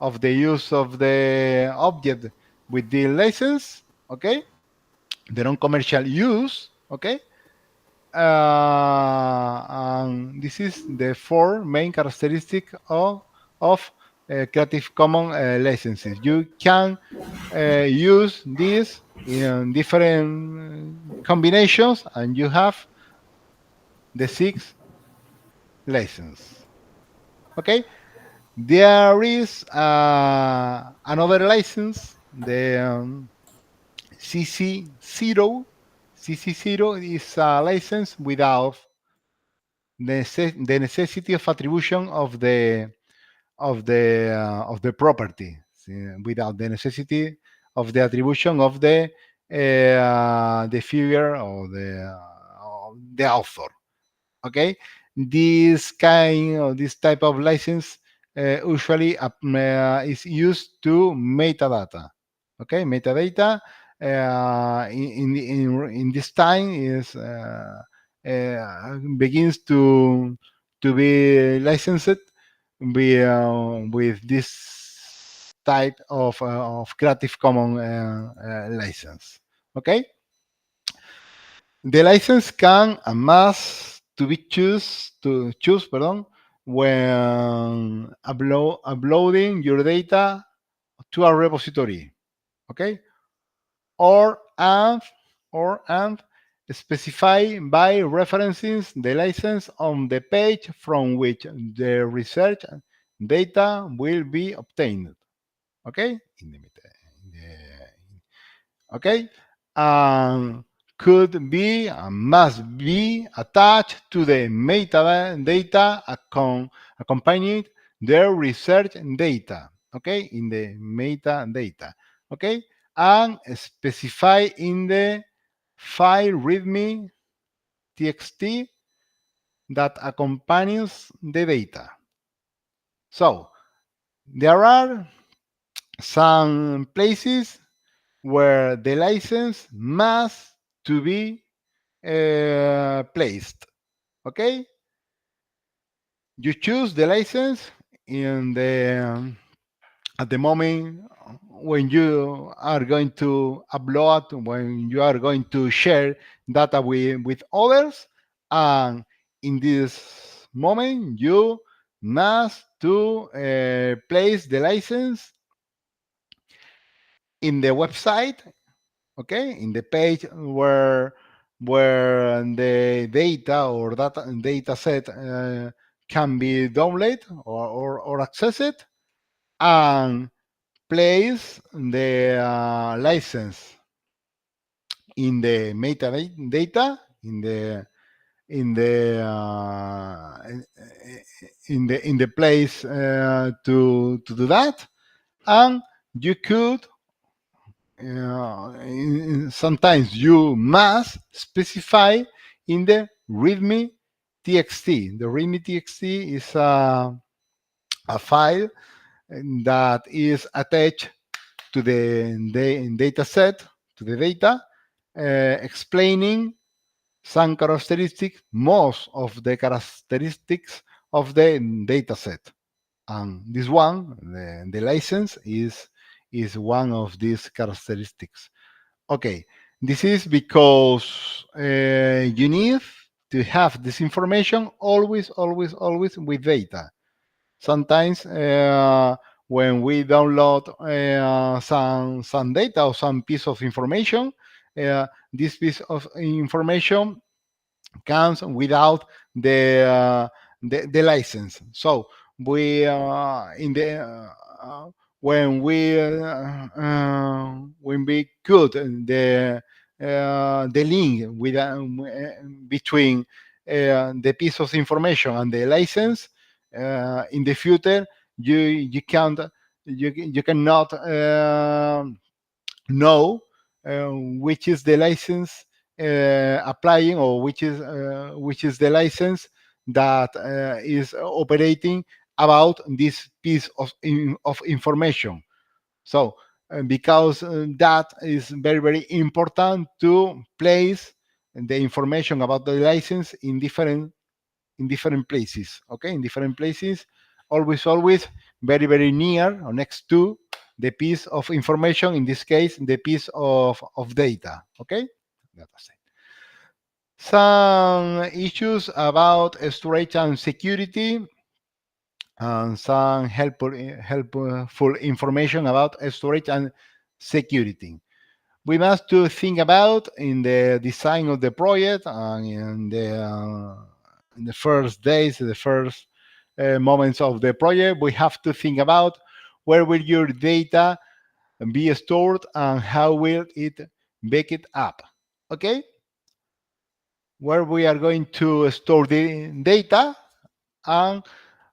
of the use of the object with the license. Okay, the non-commercial use. Okay, and this is the four main characteristic of Creative Commons licenses. You can use this in different combinations, and you have the six license. Okay, there is another license, the CC0. CC0 is a license without the necessity of attribution of the property, without the necessity of the attribution of the figure or the author. Okay, this type of license usually is used to metadata. Okay, metadata in this time is begins to be licensed with this type of Creative Commons license. Okay, the license can and must to be choose pardon, when uploading your data to a repository. Okay, or and specify by referencing the license on the page from which the research data will be obtained. Okay, okay, and could be and must be attached to the metadata accompanied their research data. Okay, in the metadata. Okay, and specify in the file readme txt that accompanies the data. So there are some places where the license must to be placed. Okay, you choose the license in the at the moment when you are going to upload, when you are going to share data with others, and in this moment you must to place the license in the website, okay, in the page where the data or data set can be downloaded or accessed, and place the license in the metadata in the in the place to do that, and you could sometimes you must specify in the readme txt. The readme txt is a file that is attached to the data set, to the data, explaining some characteristics, most of the characteristics of the data set. And this one, the license, is one of these characteristics. Okay, this is because you need to have this information always, always, always with data. Sometimes when we download some data or some piece of information, this piece of information comes without the license. So we in the when we put the link with between the piece of information and the license, in the future you can't you cannot know which is the license applying, or which is the license that is operating about this piece of information. So because that is very, very important to place the information about the license in different places. Okay, in different places, always very, very near or next to the piece of information, in this case the piece of data. Okay, that's it. Some issues about storage and security, and some helpful information about storage and security. We must to think about in the design of the project and in the first days, the first moments of the project. We have to think about where will your data be stored and how will it back it up. Okay, where we are going to store the data, and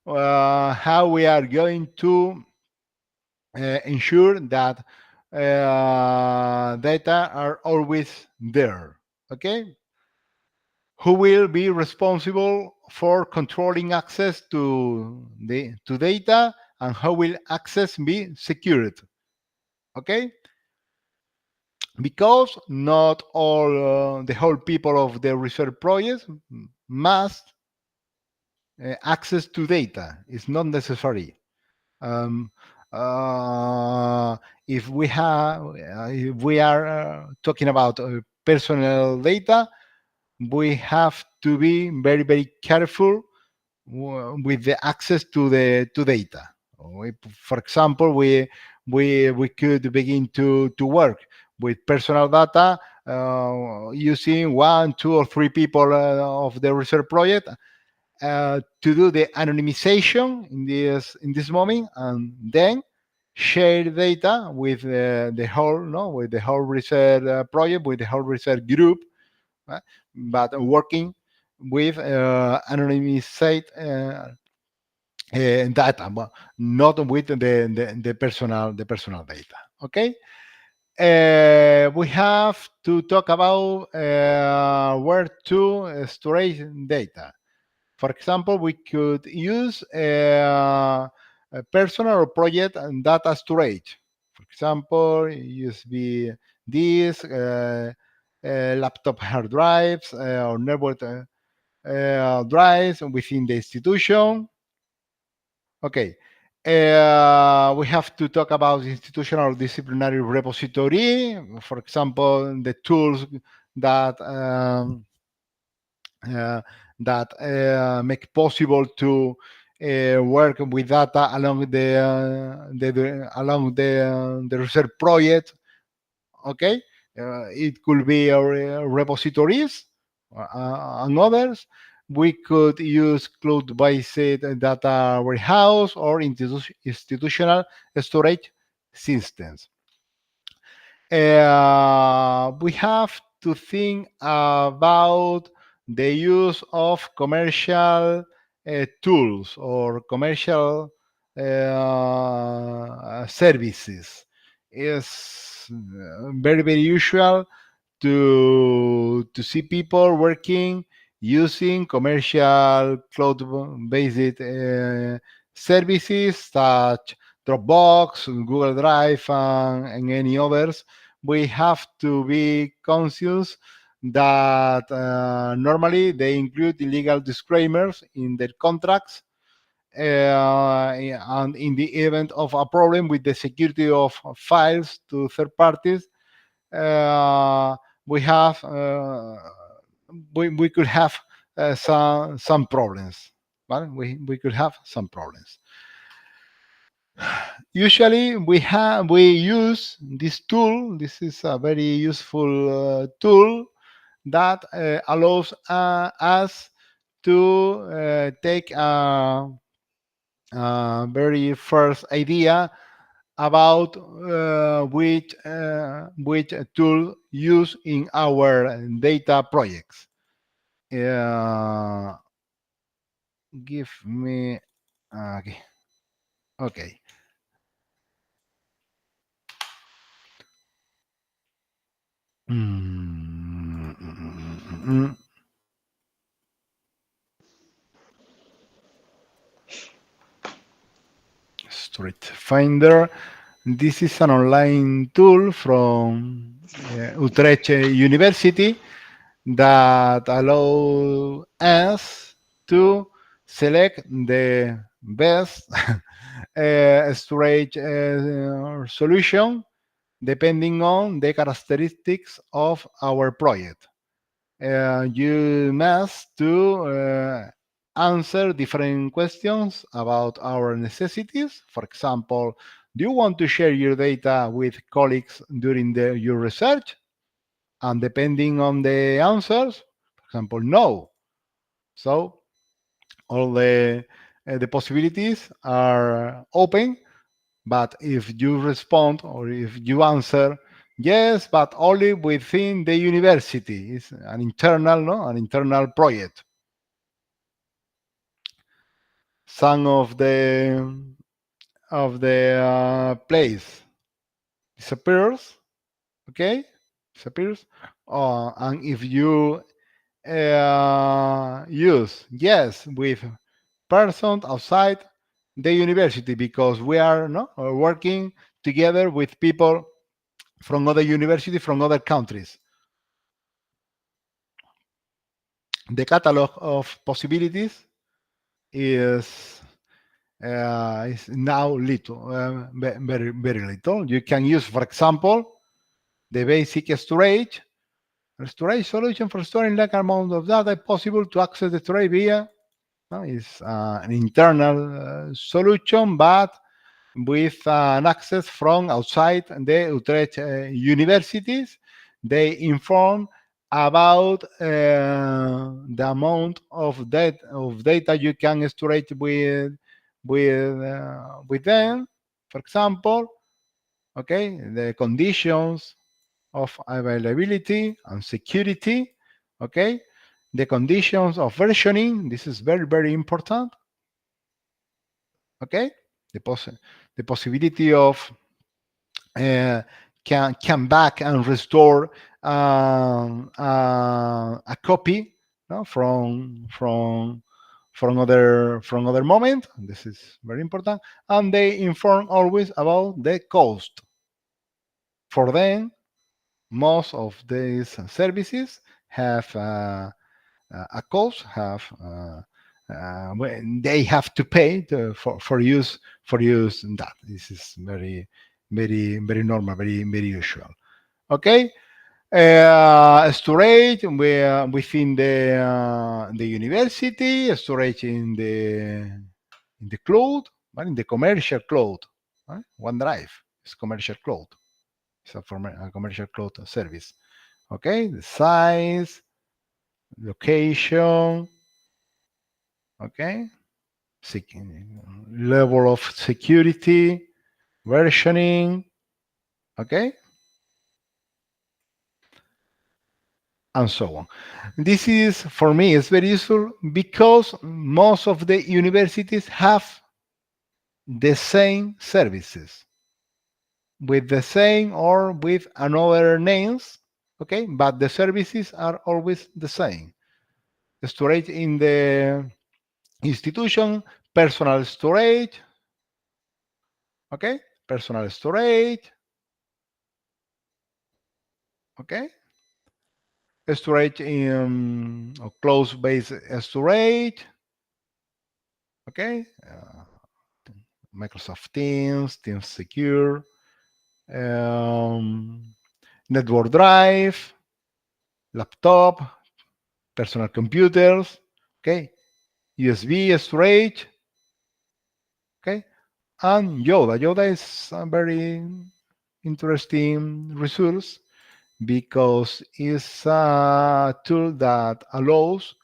how we are going to ensure that data are always there. Okay, who will be responsible for controlling access to data, and how will access be secured. Okay, because not all the whole people of the research project must access to data. It's not necessary. Um, if we are talking about personal data, we have to be very careful with the access to the to data. For example, we could begin to work with personal data using one, two, or three people of the research project to do the anonymization in this moment, and then share data with the whole no with the whole research project, with the whole research group, but working with anonymized data, but not with the personal data. Okay. We have to talk about where to storage data. For example, we could use a personal or project and data storage. For example, USB disk, laptop hard drives, or network drives within the institution. Okay. We have to talk about institutional disciplinary repository. For example, the tools that uh, make possible to work with data along the research project. Okay, it could be repositories and others. We could use cloud-based data warehouse or institutional storage systems. We have to think about the use of commercial tools or commercial services. It's very usual to see people working using commercial cloud-based services such Dropbox, Google Drive, and any others. We have to be conscious that normally they include illegal disclaimers in their contracts, and in the event of a problem with the security of files to third parties, uh, we have we could have some problems. Well, we could have some problems. Usually we use this tool. This is a very useful tool that allows us to take a very first idea about which tool use in our data projects. Uh, Give me okay. Okay. Mm, mm, mm, mm. Street Finder. This is an online tool from Utrecht University that allow us to select the best storage solution depending on the characteristics of our project. You must to answer different questions about our necessities. For example, do you want to share your data with colleagues during your research? And depending on the answers, for example, no. So all the possibilities are open, but if you respond or if you answer yes, but only within the university, it's an internal, no, an internal project. Some of the place disappears. Okay, disappears. And if you use yes with persons outside the university, because we are no working together with people from other universities from other countries. The catalog of possibilities is now little, very little. You can use, for example, the basic storage solution for storing large amount of data possible to access the storage via is an internal solution, but with an access from outside the Utrecht universities. They inform about the amount of data you can store with them. For example, okay, the conditions of availability and security, okay, the conditions of versioning. This is very important. Okay, the possibility of can back and restore a copy, no, from other moment. This is very important, and they inform always about the cost. For them, most of these services have a cost, have when they have to pay for use that. This is very normal, very usual. Okay, storage within the university, storage in the cloud, but in the commercial cloud. OneDrive is commercial cloud. It's a commercial cloud service. Okay, the size, location, okay, level of security, versioning, okay, and so on. This is, for me, it's very useful because most of the universities have the same services with the same or with another names, okay, but the services are always the same. The storage in the institution, personal storage, okay, personal storage, okay, storage in close-based storage, okay, Microsoft Teams, Teams Secure, network drive, laptop, personal computers, okay, USB storage, okay, and Yoda. Yoda is a very interesting resource because it's a tool that allows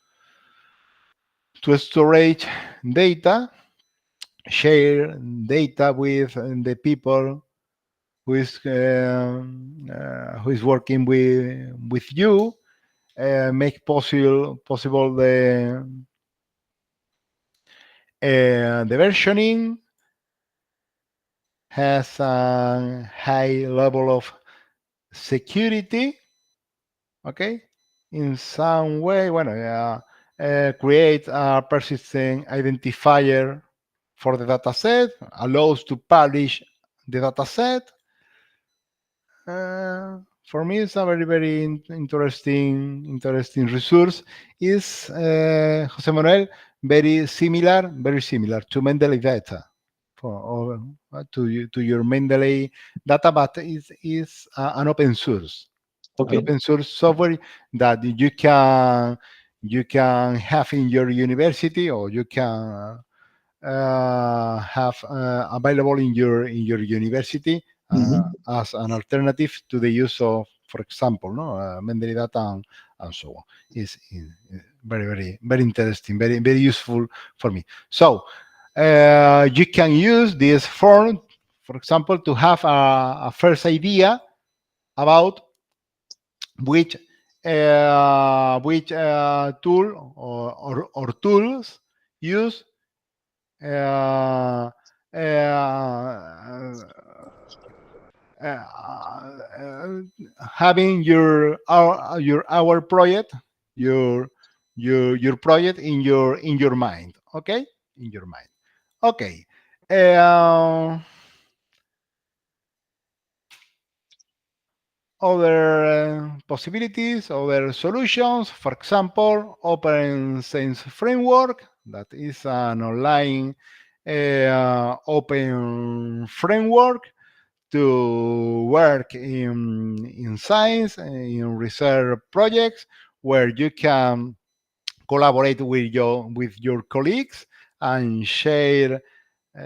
to storage data, share data with the people who is working with you, make possible the versioning, has a high level of security, okay, in some way, bueno, create a persistent identifier for the dataset, allows to publish the dataset. For me, it's a very interesting resource. Is Jose Manuel very similar to Mendeley data, to your Mendeley data, but is an open source. An Okay. open source software that you can have in your university, or you can have available in your university Mhm. as an alternative to the use of, for example, no, Mendeley data and so on. Is very interesting, very useful for me. So you can use this form, for example, to have a first idea about which tool or tools use uh, uh, uh, having your project, your project in your mind. Okay, in your mind. Okay. uh, other possibilities, other solutions. For example, Open Science Framework, that is an online open framework to work in science, in research projects, where you can collaborate with your colleagues and share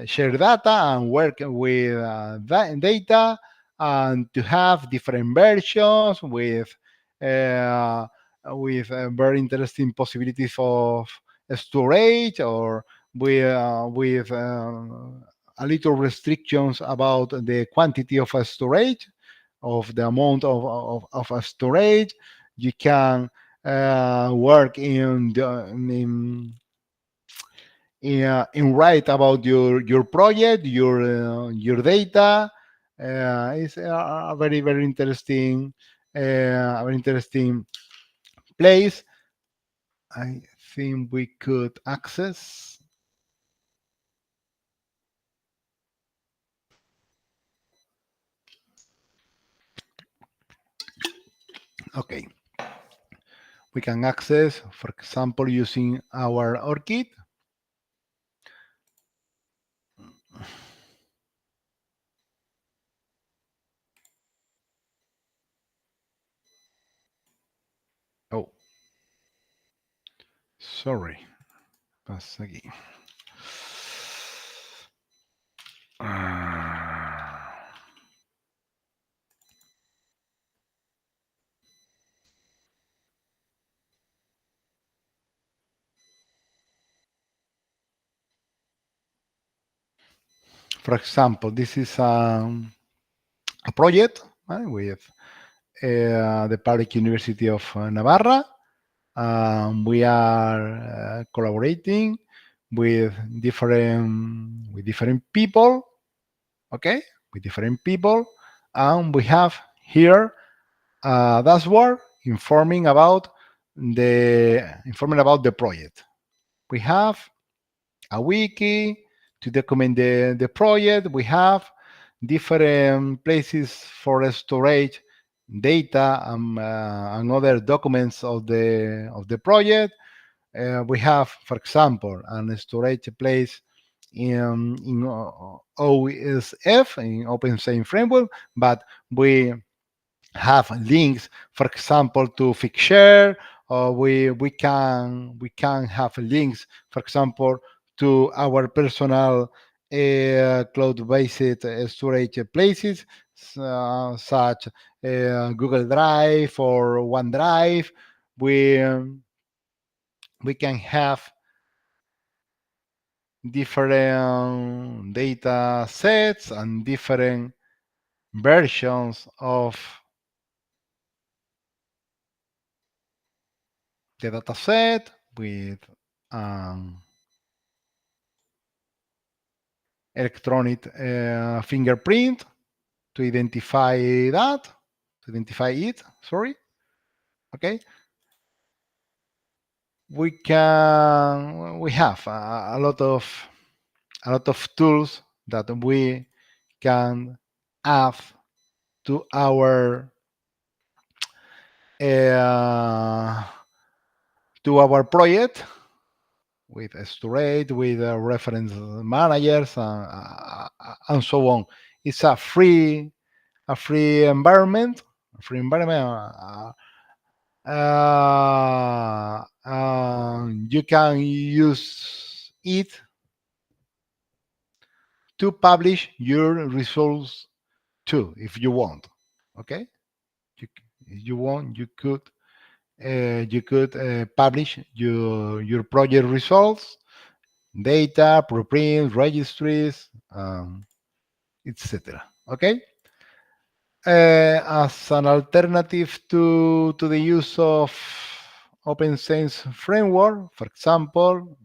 data and work with data, and to have different versions uh, with very interesting possibilities of storage, or with a little restrictions about the quantity of a storage, of the amount of a storage. You can work in write about your project, your data. It's a very interesting, a very interesting place. I think we could access. Okay, we can access, for example, using our ORCID. Oh, sorry. Pasa aquí. For example, this is a project with the Public University of Navarra. We are collaborating with different people, okay, with different people, and we have here a dashboard informing about the project. We have a wiki to document the project. We have different places for storage data and other documents of the project. We have, for example, a storage place in OSF, in Open Science Framework, but we have links, for example, to Figshare, or we can have links, for example, to our personal cloud-based storage places, such Google Drive or OneDrive. We can have different data sets and different versions of the data set with um, electronic fingerprint to identify it. Sorry. Okay. We have a lot of tools that we can add to uh, our project, with storage, with reference managers, and so on. It's a free environment. A free environment. You can use it to publish your results too, if you want. Okay, if you want, you could publish your project results, data, preprint, registries, etc. Okay. As an alternative to the use of Open Science Framework, for example,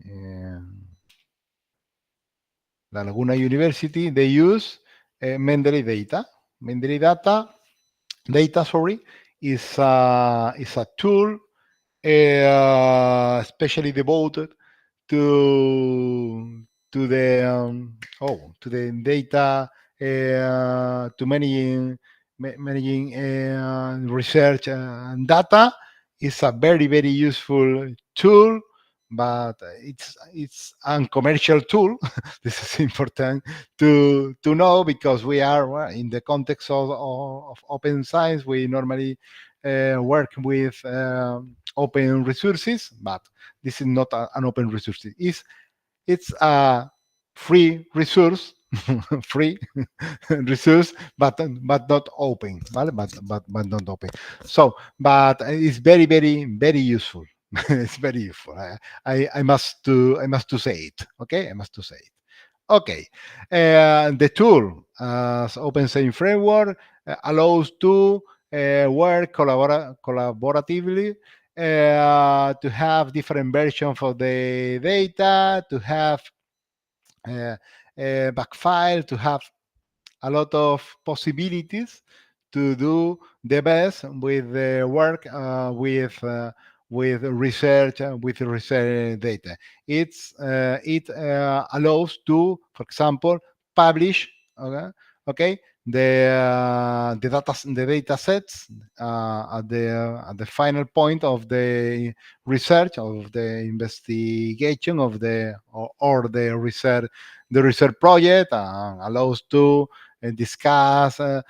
La Laguna University, they use Mendeley data. Mendeley data, sorry, is a tool especially devoted to the data, to many managing research and data is a very very useful tool, but it's a commercial tool. This is important to know, because we are, well, in the context of open science. We normally work with open resources, but this is not an open resource. It's a free resource, free resource, but not open, ¿vale? But not open. So, but it's very very very useful. It's very useful. I must to say it. Okay, I must to say it. Okay, the tool as Open Science Framework allows to work collaboratively, to have different versions of the data, to have uh, backfile, to have a lot of possibilities to do the best with the work, with research data. It allows to, for example, publish, okay, okay, the data sets at the final point of the research, of the investigation of or the research project, allows to discuss the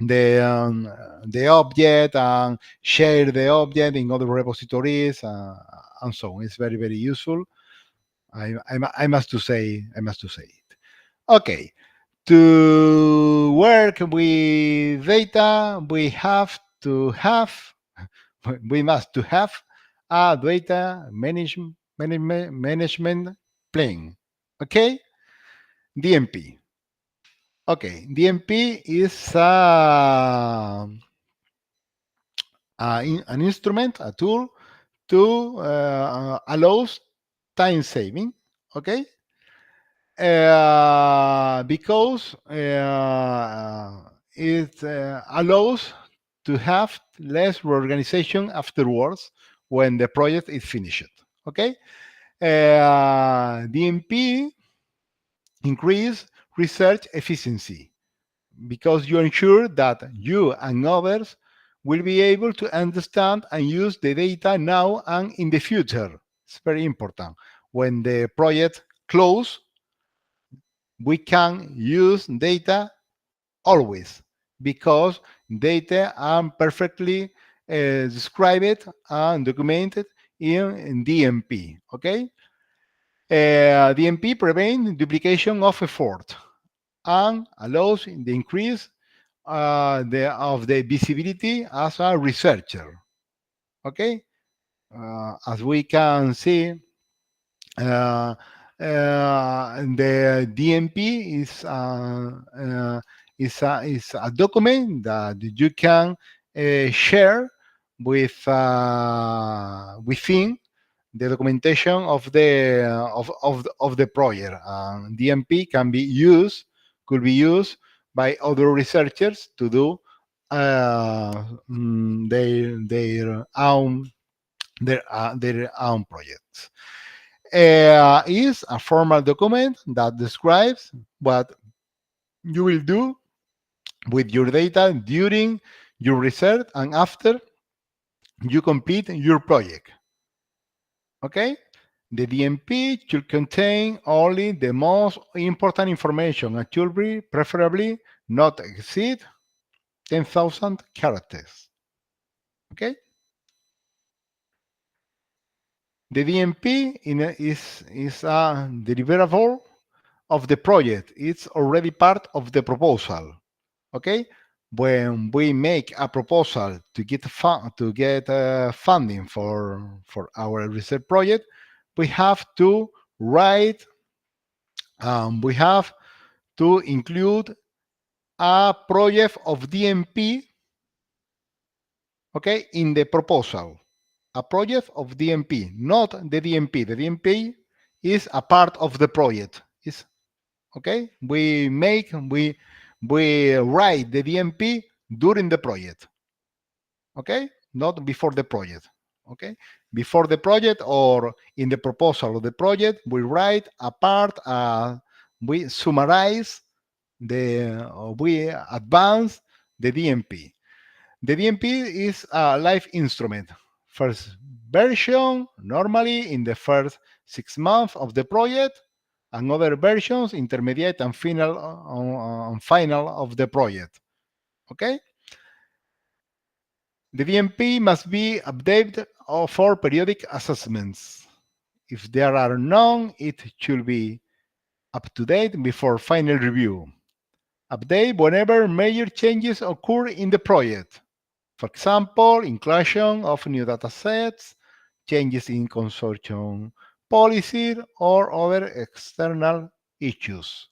um, the object and share the object in other repositories, and so on. It's very very useful. I must to say, it. Okay, to work with data, we must to have a data management plan. Okay, DMP. Okay, DMP is an instrument, a tool to allows time saving. Okay, because it allows to have less reorganization afterwards when the project is finished. Okay, DMP increase research efficiency, because you ensure that you and others will be able to understand and use the data now and in the future. It's very important. When the project close, we can use data always, because data are perfectly described and documented in DMP. Okay, DMP prevents duplication of effort and allows the increase of the visibility as a researcher. Okay, as we can see, uh, the DMP is a document that you can share within the documentation of the project. DMP could be used by other researchers to do their own projects. Is a formal document that describes what you will do with your data during your research and after you complete your project. Okay? The DMP should contain only the most important information and should be preferably not exceed 10,000 characters. Okay? The DMP is a deliverable of the project. It's already part of the proposal. Okay? When we make a proposal to get funding for our research project, we have to write, we have to include a project of DMP, okay, in the proposal. A project of DMP, not the DMP. The DMP is a part of the project. Is okay. We write the DMP during the project. Okay, not before the project. Okay, before the project or in the proposal of the project, we write a part. We summarize we advance the DMP. The DMP is a live instrument. First version, normally in the first 6 months of the project, and other versions, intermediate and final of the project. Okay? The DMP must be updated for periodic assessments. If there are none, it should be up to date before final review. Update whenever major changes occur in the project. For example, inclusion of new datasets, changes in consortium policy, or other external issues.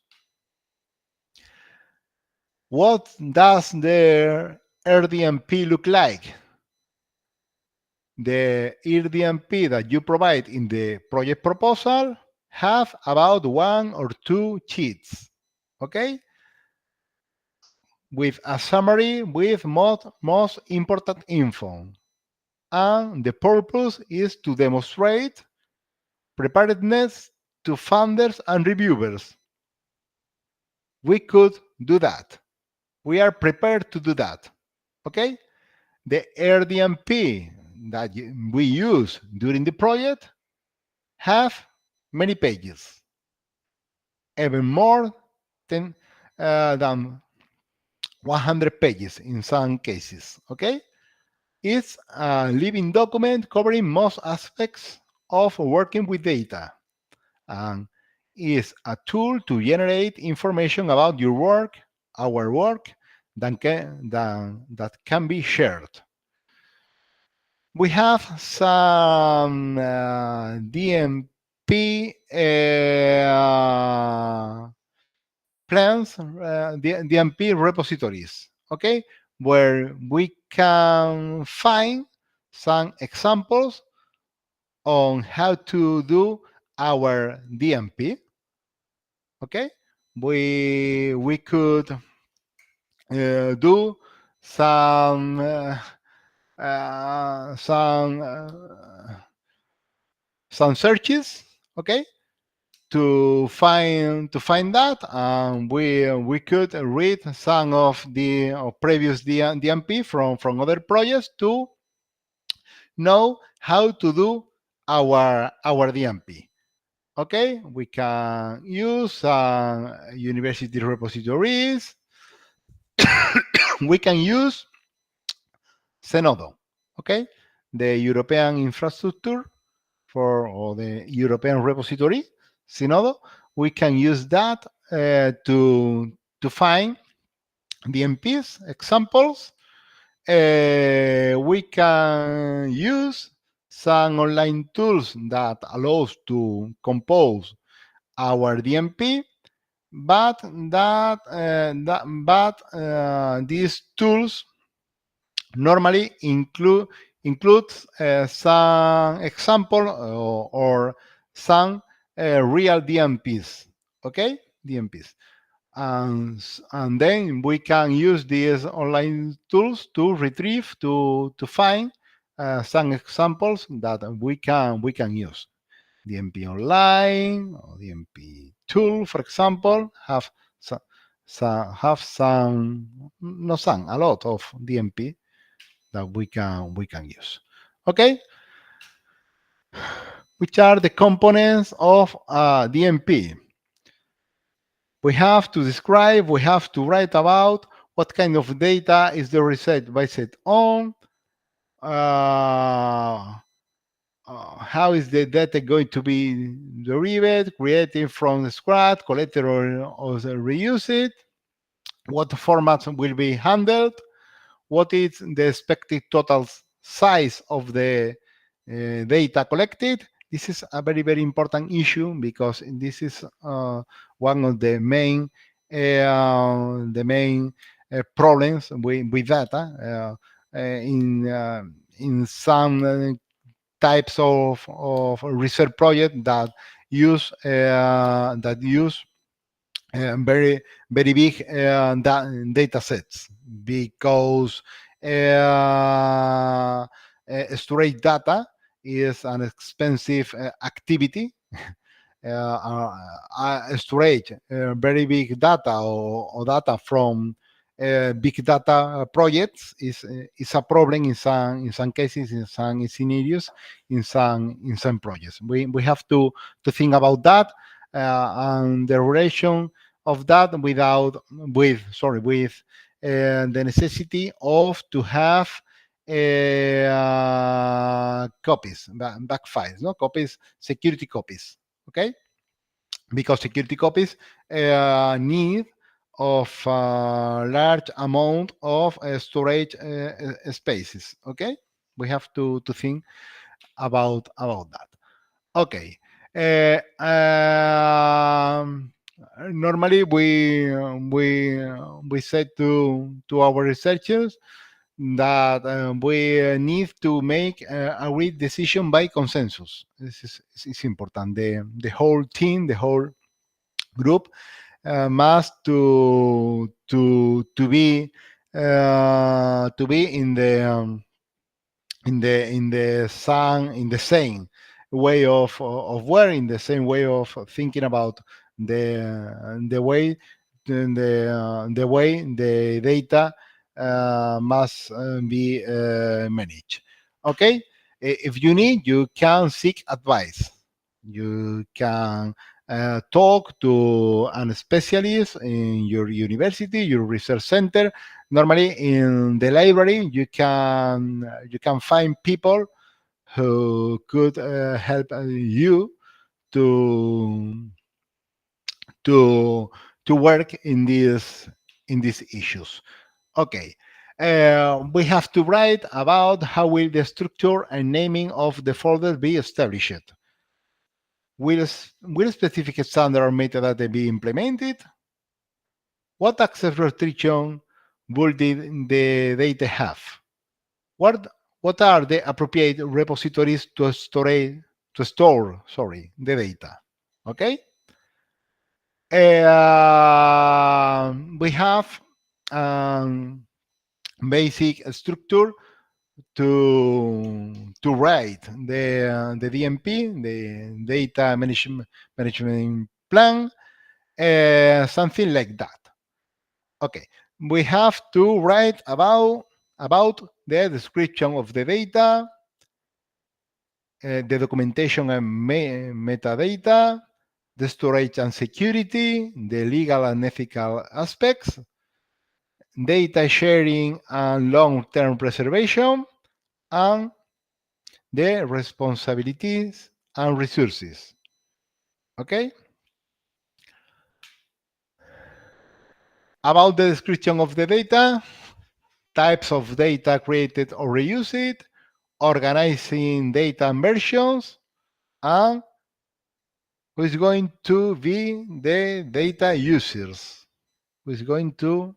What does the RDMP look like? The RDMP that you provide in the project proposal have about 1 or 2 sheets, okay? With a summary with most important info. And the purpose is to demonstrate preparedness to funders and reviewers. We could do that. We are prepared to do that. Okay? The RDMP that we use during the project have many pages, even more than 100 pages in some cases. Okay? It's a living document covering most aspects of working with data and is a tool to generate information about your work, our work, that can be shared. We have some DMP plans, DMP repositories, okay, where we can find some examples on how to do our DMP. Okay, we could do some uh, some uh, some searches. Okay, to find that, and we could read some of the previous DMP from other projects to know how to do our DMP. Okay, we can use university repositories. We can use Zenodo, okay, the European infrastructure or the European repository, Zenodo. We can use that to find DMPs examples. We can use some online tools that allows to compose our DMP, but these tools normally includes some example or some real DMPs. Okay, DMPs. And then we can use these online tools to retrieve to find some examples that we can use. DMP online or DMP tool, for example, have some, no some, a lot of DMP that we can use. Okay, which are the components of DMP? We have to describe, we have to write about what kind of data is the research based on, how is the data going to be derived, created from scratch, collected or reused, what formats will be handled, what is the expected total size of the data collected. This is a very, very important issue because this is one of the main problems with data in some types of research projects that use very very big data sets because storage data is an expensive activity storage very big data or data from big data projects is a problem in some cases, in some scenarios, in some projects. We have to think about that and the relation of that with the necessity of to have copies, back files, no copies, security copies. Okay, because security copies need of large amount of storage spaces. Okay, we have to think about that. Okay. Normally we said to our researchers that we need to make a real decision by consensus. This is important. The whole team, the whole group must to be in the same way of wearing, the same way of thinking about the way the way the data must be managed. Okay, if you need, you can seek advice. You can talk to an specialist in your university, your research center. Normally, in the library, you can find people who could help you to to to work in these issues. Okay. We have to write about how will the structure and naming of the folder be established. Will specific standard or metadata be implemented? What access restriction will the data have? What what are the appropriate repositories to store the data? Okay. We have um, basic structure to write the DMP, the data management plan, something like that. Okay, we have to write about the description of the data, the documentation and metadata, the storage and security, the legal and ethical aspects, data sharing and long-term preservation, and the responsibilities and resources. Okay? About the description of the data, types of data created or reused, organizing data and versions, and who is going to be the data users, who is going to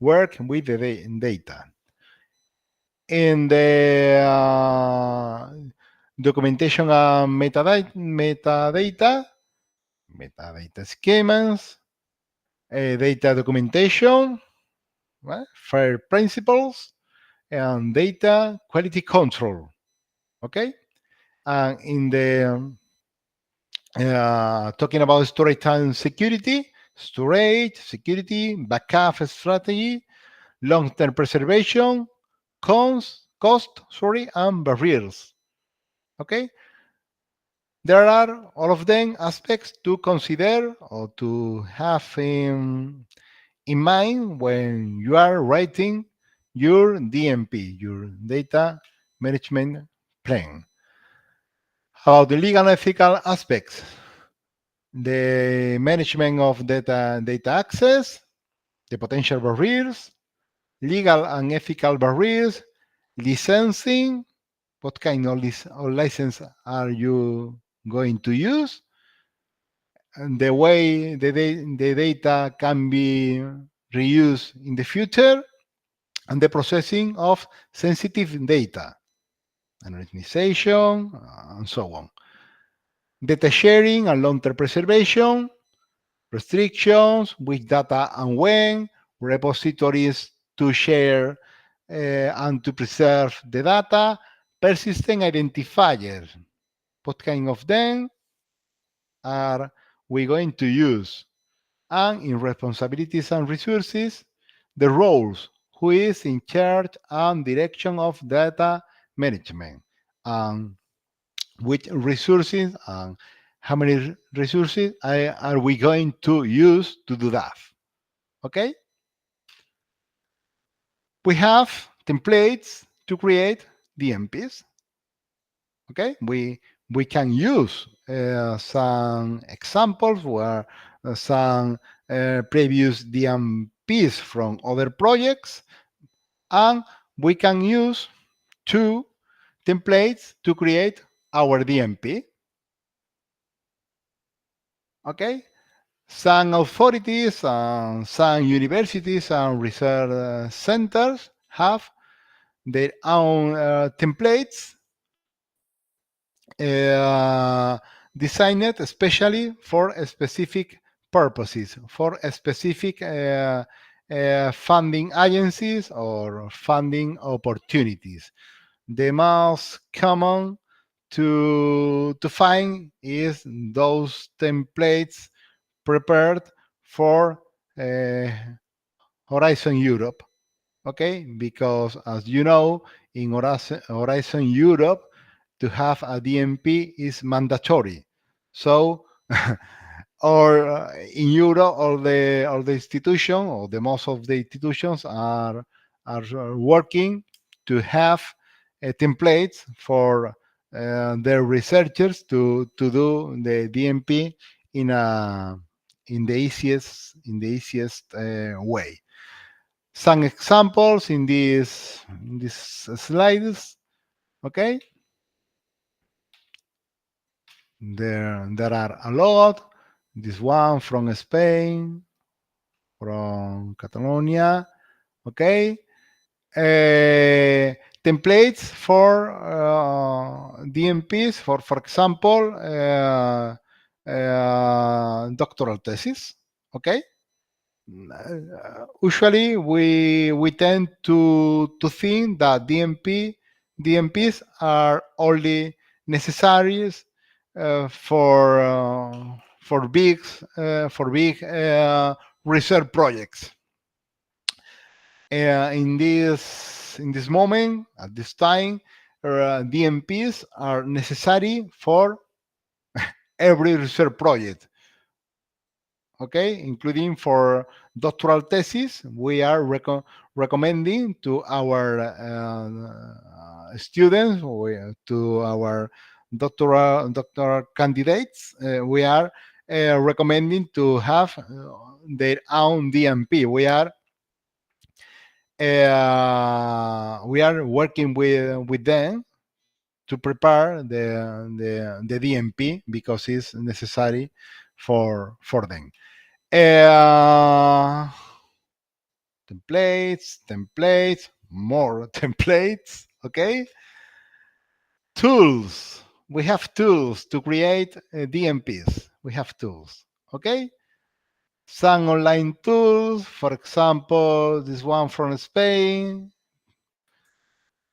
work with the data. In the documentation and metadata schemas, data documentation, FAIR principles, and data quality control. Okay, and in the talking about storage and security, storage, security, backup strategy, long-term preservation, cost, and barriers. Okay, there are all of them aspects to consider or to have in mind when you are writing your DMP, your data management plan. About the legal and ethical aspects, the management of data access, the potential barriers, legal and ethical barriers, licensing, what kind of license are you going to use, and the way the data can be reused in the future, and the processing of sensitive data, anonymization, and so on. Data sharing and long-term preservation, restrictions, which data and when, repositories to share and to preserve the data, persistent identifiers, what kind of them, are we going to use? And in responsibilities and resources, the roles, who is in charge and direction of data management, and which resources and how many resources are we going to use to do that. Okay, we have templates to create DMPs. Okay, we can use some examples where some previous DMPs from other projects, and we can use two templates to create our DMP. Okay, some authorities and some universities and research centers have their own templates uh, designed especially for specific purposes, for specific funding agencies or funding opportunities. The most common to find is those templates prepared for uh, Horizon Europe. Okay, because as you know, in Horizon Europe, to have a DMP is mandatory. So, or in Europe, all the institution or the most of the institutions are working to have templates for their researchers to do the DMP in a in the easiest way. Some examples in these slides. Okay, there are a lot. This one from Spain, from Catalonia. Okay, templates for DMPs, for example, doctoral thesis. Okay, usually we tend to think that DMPs are only necessary for big research projects. In this moment, at this time, DMPs are necessary for every research project. Okay, including for doctoral thesis, we are recommending to our students, to our doctoral candidates, we are recommending to have their own DMP. We are working with them to prepare the DMP because it's necessary for them. Uh, templates, more templates. Okay, tools. We have tools to create DMPs. We have tools. Okay, some online tools. For example, this one from Spain,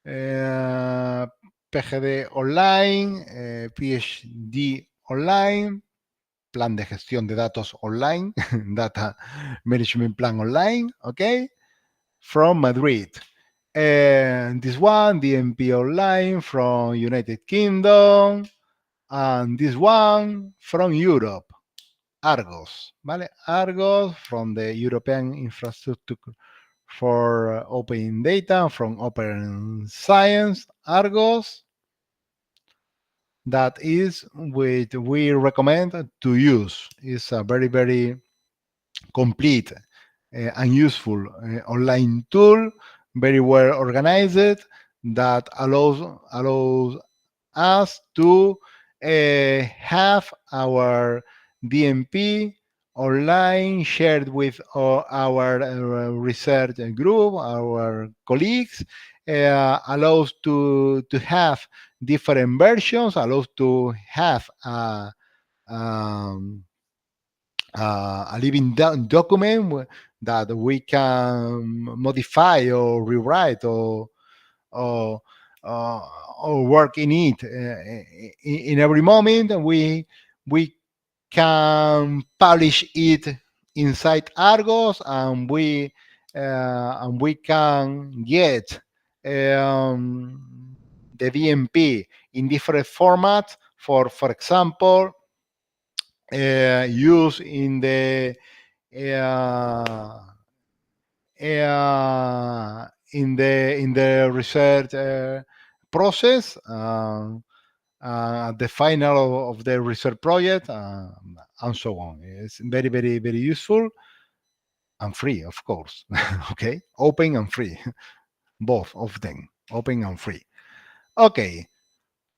uh, PGD Online, PhD Online, Plan de Gestión de Datos Online, Data Management Plan Online. Okay, from Madrid. And this one, DMP Online from United Kingdom. And this one from Europe, Argos. ¿Vale? Argos from the European Infrastructure for Open Data, from Open Science, Argos. That is what we recommend to use. It's a very, very complete and useful online tool, very well organized, that allows us to have our DMP online shared with our research group, our colleagues, allows to have different versions, allows to have um, a living document that we can modify or rewrite or, or work in it in every moment. We can publish it inside Argos, and we can get the DMP in different formats. For example, use uh, in the research process, at the final of the research project, and so on. It's very, very, very useful and free, of course. Okay, open and free, both of them, open and free. Okay,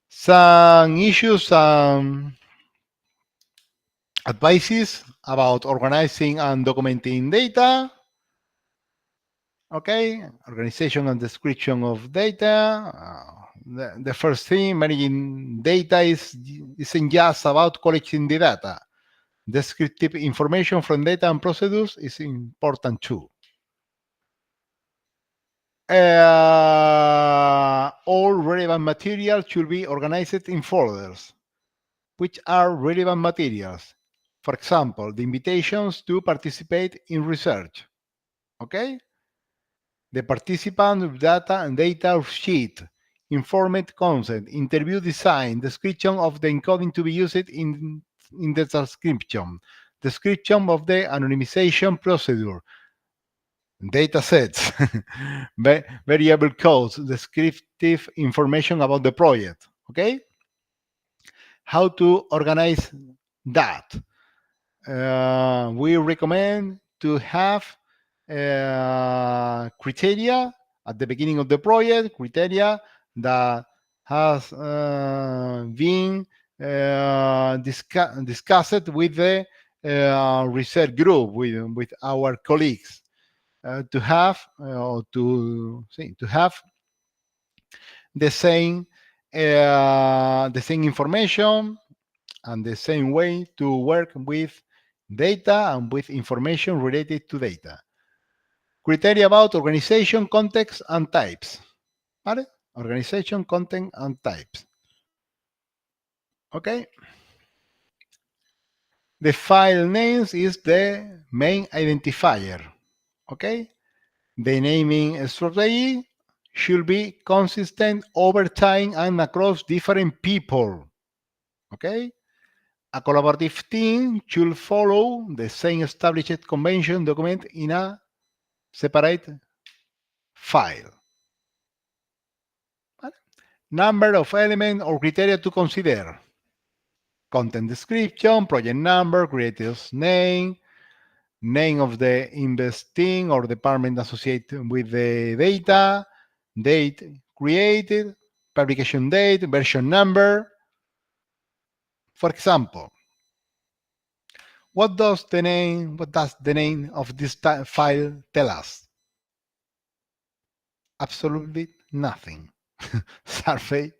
some issues, advices about organizing and documenting data. Okay, organization and description of data. The first thing, managing data isn't just about collecting the data. Descriptive information from data and procedures is important too. All relevant material should be organized in folders. Which are relevant materials? For example, the invitations to participate in research. Okay? The participant data and data sheet, informed consent, interview design, description of the encoding to be used in the description of the anonymization procedure, data sets, variable codes, descriptive information about the project. Okay? How to organize that? We recommend to have criteria at the beginning of the project, criteria that has been discussed with the research group, with our colleagues, to have to have the same information and the same way to work with data and with information related to data. Criteria about organization, context, and types. ¿Vale? Organization, content, and types. Okay. The file names is the main identifier. Okay. The naming strategy should be consistent over time and across different people. Okay. A collaborative team should follow the same established convention document in a separate file. ¿Vale? Number of elements or criteria to consider. Content description, project number, creator's name, name of the investing or department associated with the data, date created, publication date, version number. For example, what does the name of this file tell us? Absolutely nothing. Survey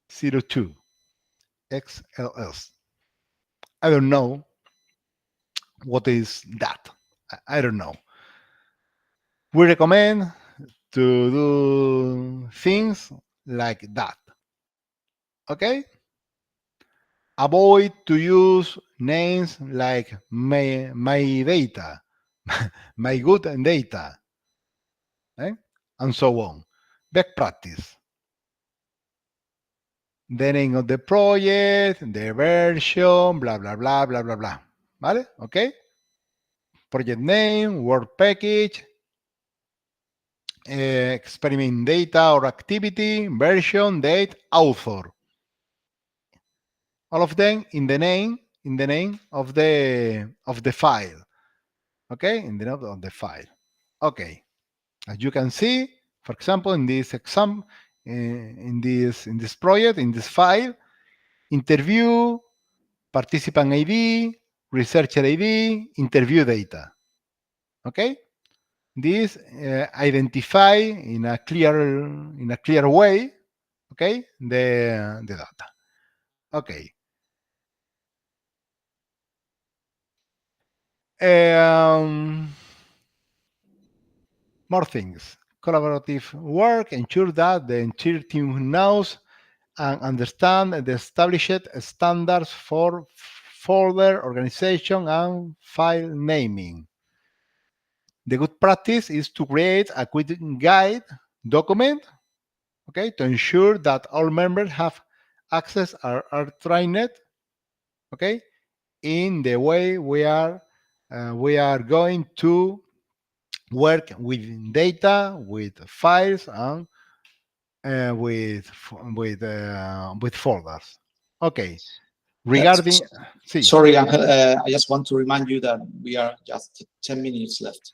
02 XLS. I don't know what is that. I don't know. We recommend to do things like that. Okay? Avoid to use names like my data, my good data, and so on. Best practice. The name of the project, the version, blah, blah, blah, blah, blah, blah. ¿Vale? Okay? Project name, work package, experiment data or activity, version, date, author. All of them in the name of the file. Okay, in the name of the file. Okay, as you can see, for example, in this exam, in this project, in this file, interview, participant ID, researcher ID, interview data. Okay, this identify in a clear way. Okay, the data. Okay. More things. Collaborative work ensure that the entire team knows and understand the established standards for folder organization and file naming. The good practice is to create a quick guide document, okay, to ensure that all members have access are trained, okay, in the way we are going to work with data, with files, and with folders. Okay. Regarding, see, Sorry, Angel, I just want to remind you that we are just 10 minutes left.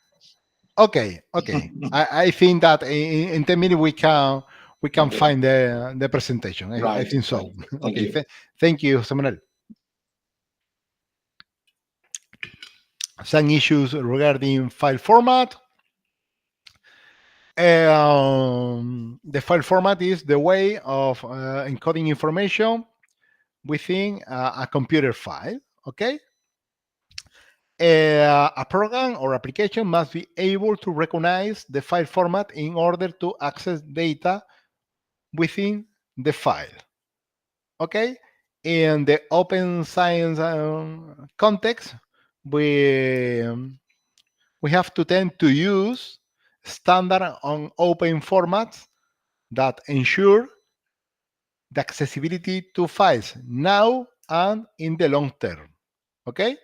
okay. I think that in 10 minutes we can Okay, find the presentation. I right, think right. so. Thank Okay. you. Thank you, Samuel. Some issues regarding file format. The file format is the way of encoding information within a computer file. Okay. A program or application must be able to recognize the file format in order to access data within the file. Okay. In the open science context, we have to tend to use standard on open formats that ensure the accessibility to files now and in the long term. Okay.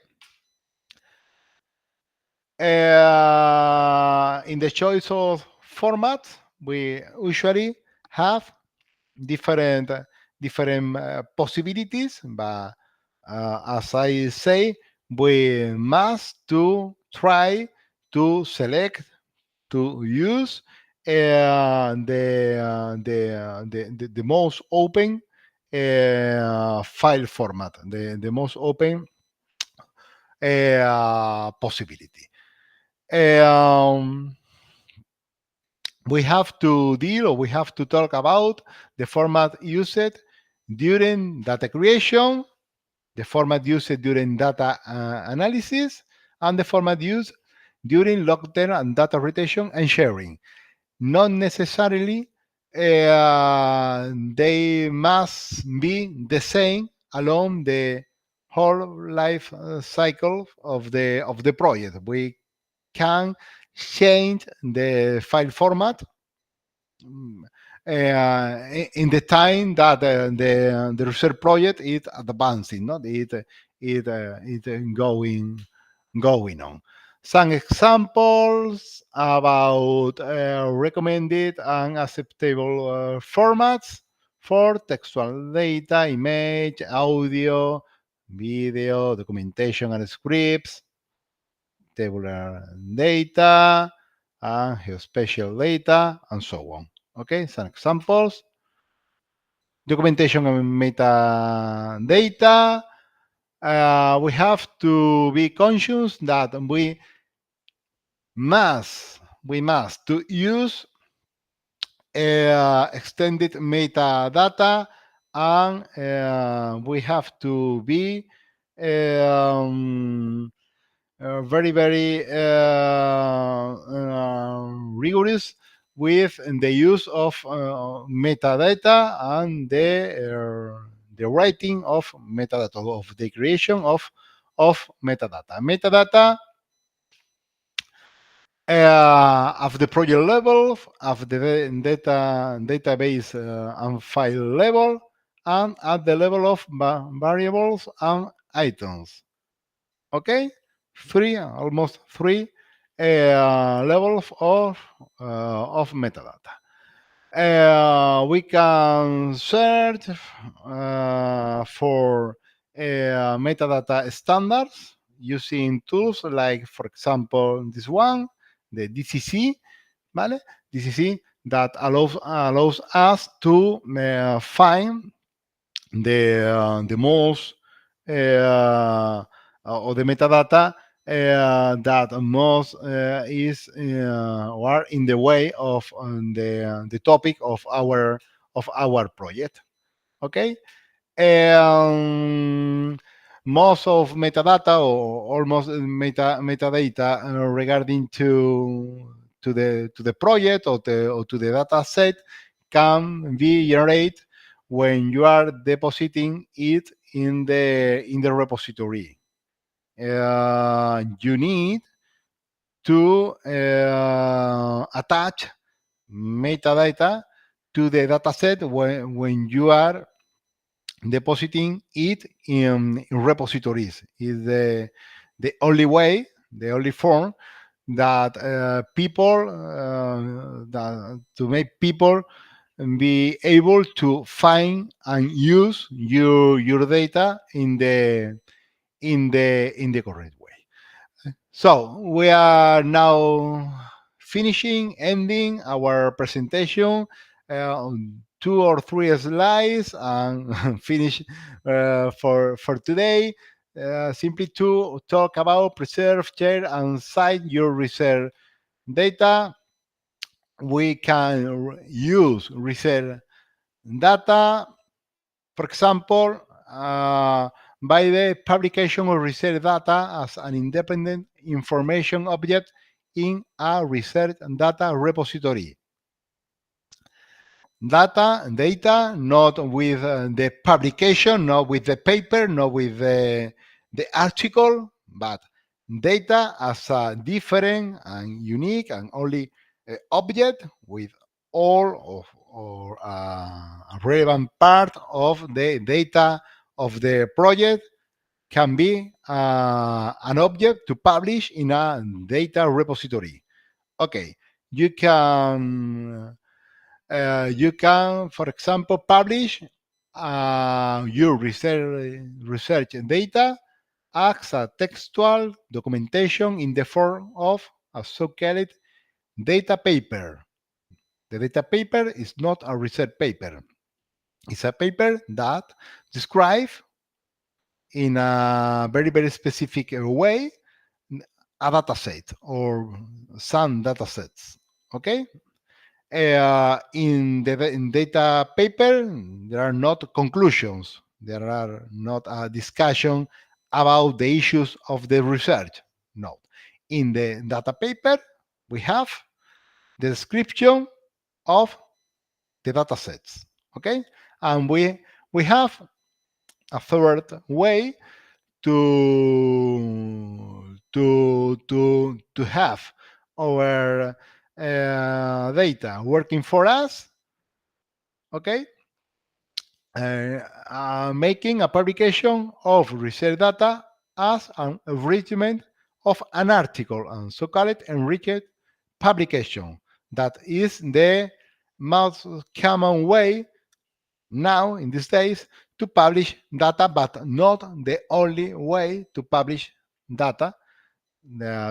In the choice of formats, we usually have different possibilities, but as I say, we must to try to select to use the most open file format, the most open possibility. Um, we have to deal or we have to talk about the format used during data creation, the format used during data analysis, and the format used during long-term and data retention and sharing. Not necessarily they must be the same along the whole life cycle of the project. We can change the file format in the time that the research project is advancing, not it going on. Some examples about recommended and acceptable formats for textual data, image, audio, video, documentation and scripts, tabular data, and geospatial data, and so on. Okay, some examples. Documentation and metadata. We have to be conscious that we must to use extended metadata, and we have to be very rigorous with the use of metadata and the writing of metadata, of the creation of metadata. Metadata of the project level, of the database and file level, and at the level of variables and items. Okay, almost three levels of metadata. We can search for metadata standards using tools like, for example, this one, the DCC, ¿vale? DCC that allows us to find the most or the metadata that most is or in the way of the topic of our project. Okay. Um, Most of metadata or almost metadata regarding to the project or to the data set can be generated when you are depositing it in the repository. You need to attach metadata to the dataset when you are depositing it in repositories. Is the only way, the only form that people that to make people be able to find and use your data in the correct way. So we are now ending our presentation. On 2 or 3 slides and finish for today. Simply to talk about preserve, share, and cite your research data. We can use research data, for example, by the publication of research data as an independent information object in a research data repository. Data, not with the publication, not with the paper, not with the article, but data as a different and unique and only object with all of or a relevant part of the data of the project can be an object to publish in a data repository. Okay, you can for example, publish your research data as a textual documentation in the form of a so-called data paper. The data paper is not a research paper. It's a paper that describes in a very, very specific way a data set or some data sets. Okay? In data paper, there are not conclusions. There are not a discussion about the issues of the research. No. In the data paper, we have the description of the data sets. Okay, and we have a third way to have our data working for us. Okay, making a publication of research data as an enrichment of an article, and so-called enriched publication. That is the most common way now in these days to publish data, but not the only way to publish data.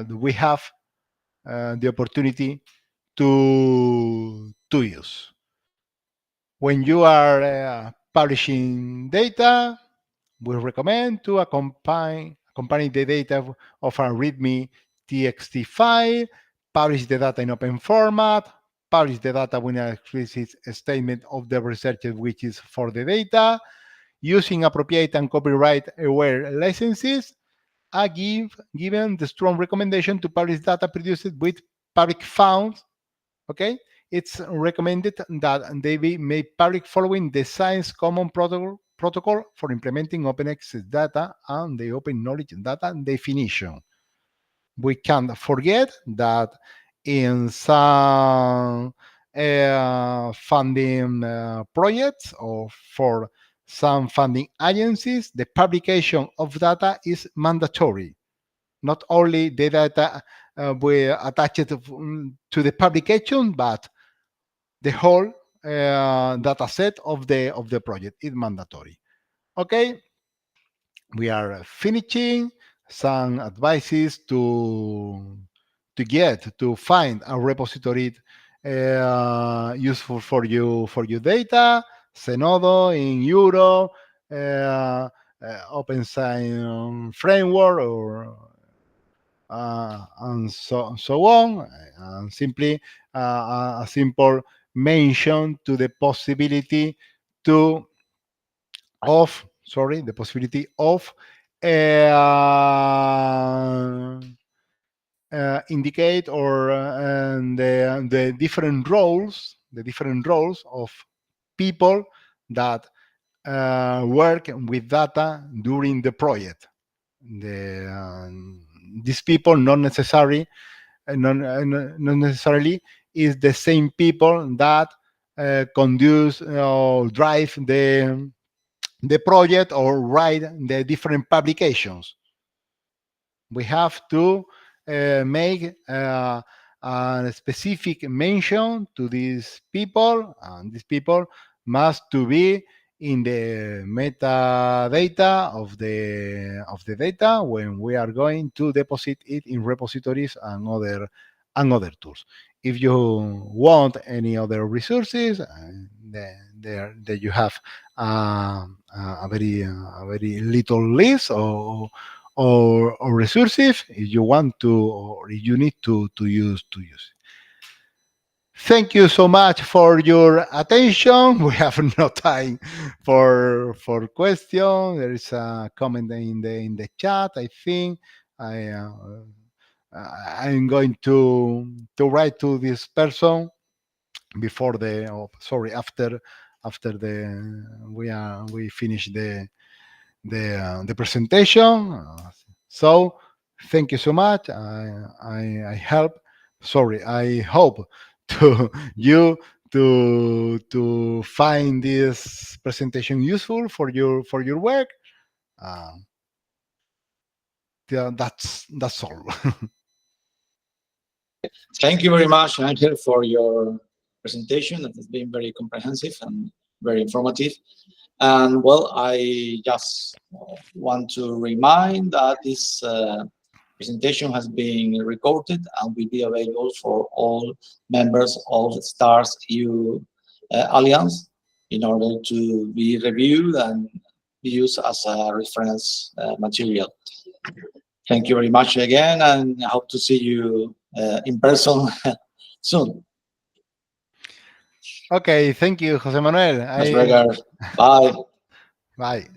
We have the opportunity to use. When you are publishing data, we recommend to accompany the data of a README TXT file, publish the data in open format, publish the data with an explicit statement of the researcher which is for the data, using appropriate and copyright-aware licenses, given the strong recommendation to publish data produced with public funds. Okay, it's recommended that they be made public following the Science Common Protocol for implementing open access data and the open knowledge data definition. We can't forget that in some funding projects or for some funding agencies, the publication of data is mandatory. Not only the data we attach it to the publication, but the whole data set of the project is mandatory. Okay, we are finishing some advices to find a repository useful for your data. Zenodo in Euro, Open Science Framework, or and so on. And simply a simple mention to the possibility to of the possibility of indicate or the different roles of people that work with data during the project. These people not necessarily is the same people that conduce or drive the project or write the different publications. We have to make a specific mention to these people, and these people must to be in the metadata of the data when we are going to deposit it in repositories and other tools. If you want any other resources, there you have a very little list or resources if you want to or if you need to use it. Thank you so much for your attention. We have no time for question. There is a comment in the chat. I think I I'm going to write to this person before the sorry after the we finish the presentation. So thank you so much. I help. Sorry, I hope to you to find this presentation useful for your work. Yeah, that's all. Thank you very much, Angel, for your presentation. That has been very comprehensive and very informative. And well, I just want to remind that this presentation has been recorded and will be available for all members of the STARS EU Alliance in order to be reviewed and be used as a reference material. Thank you very much again, and I hope to see you in person soon. Okay, thank you, Jose Manuel. Much regard. Bye. Bye.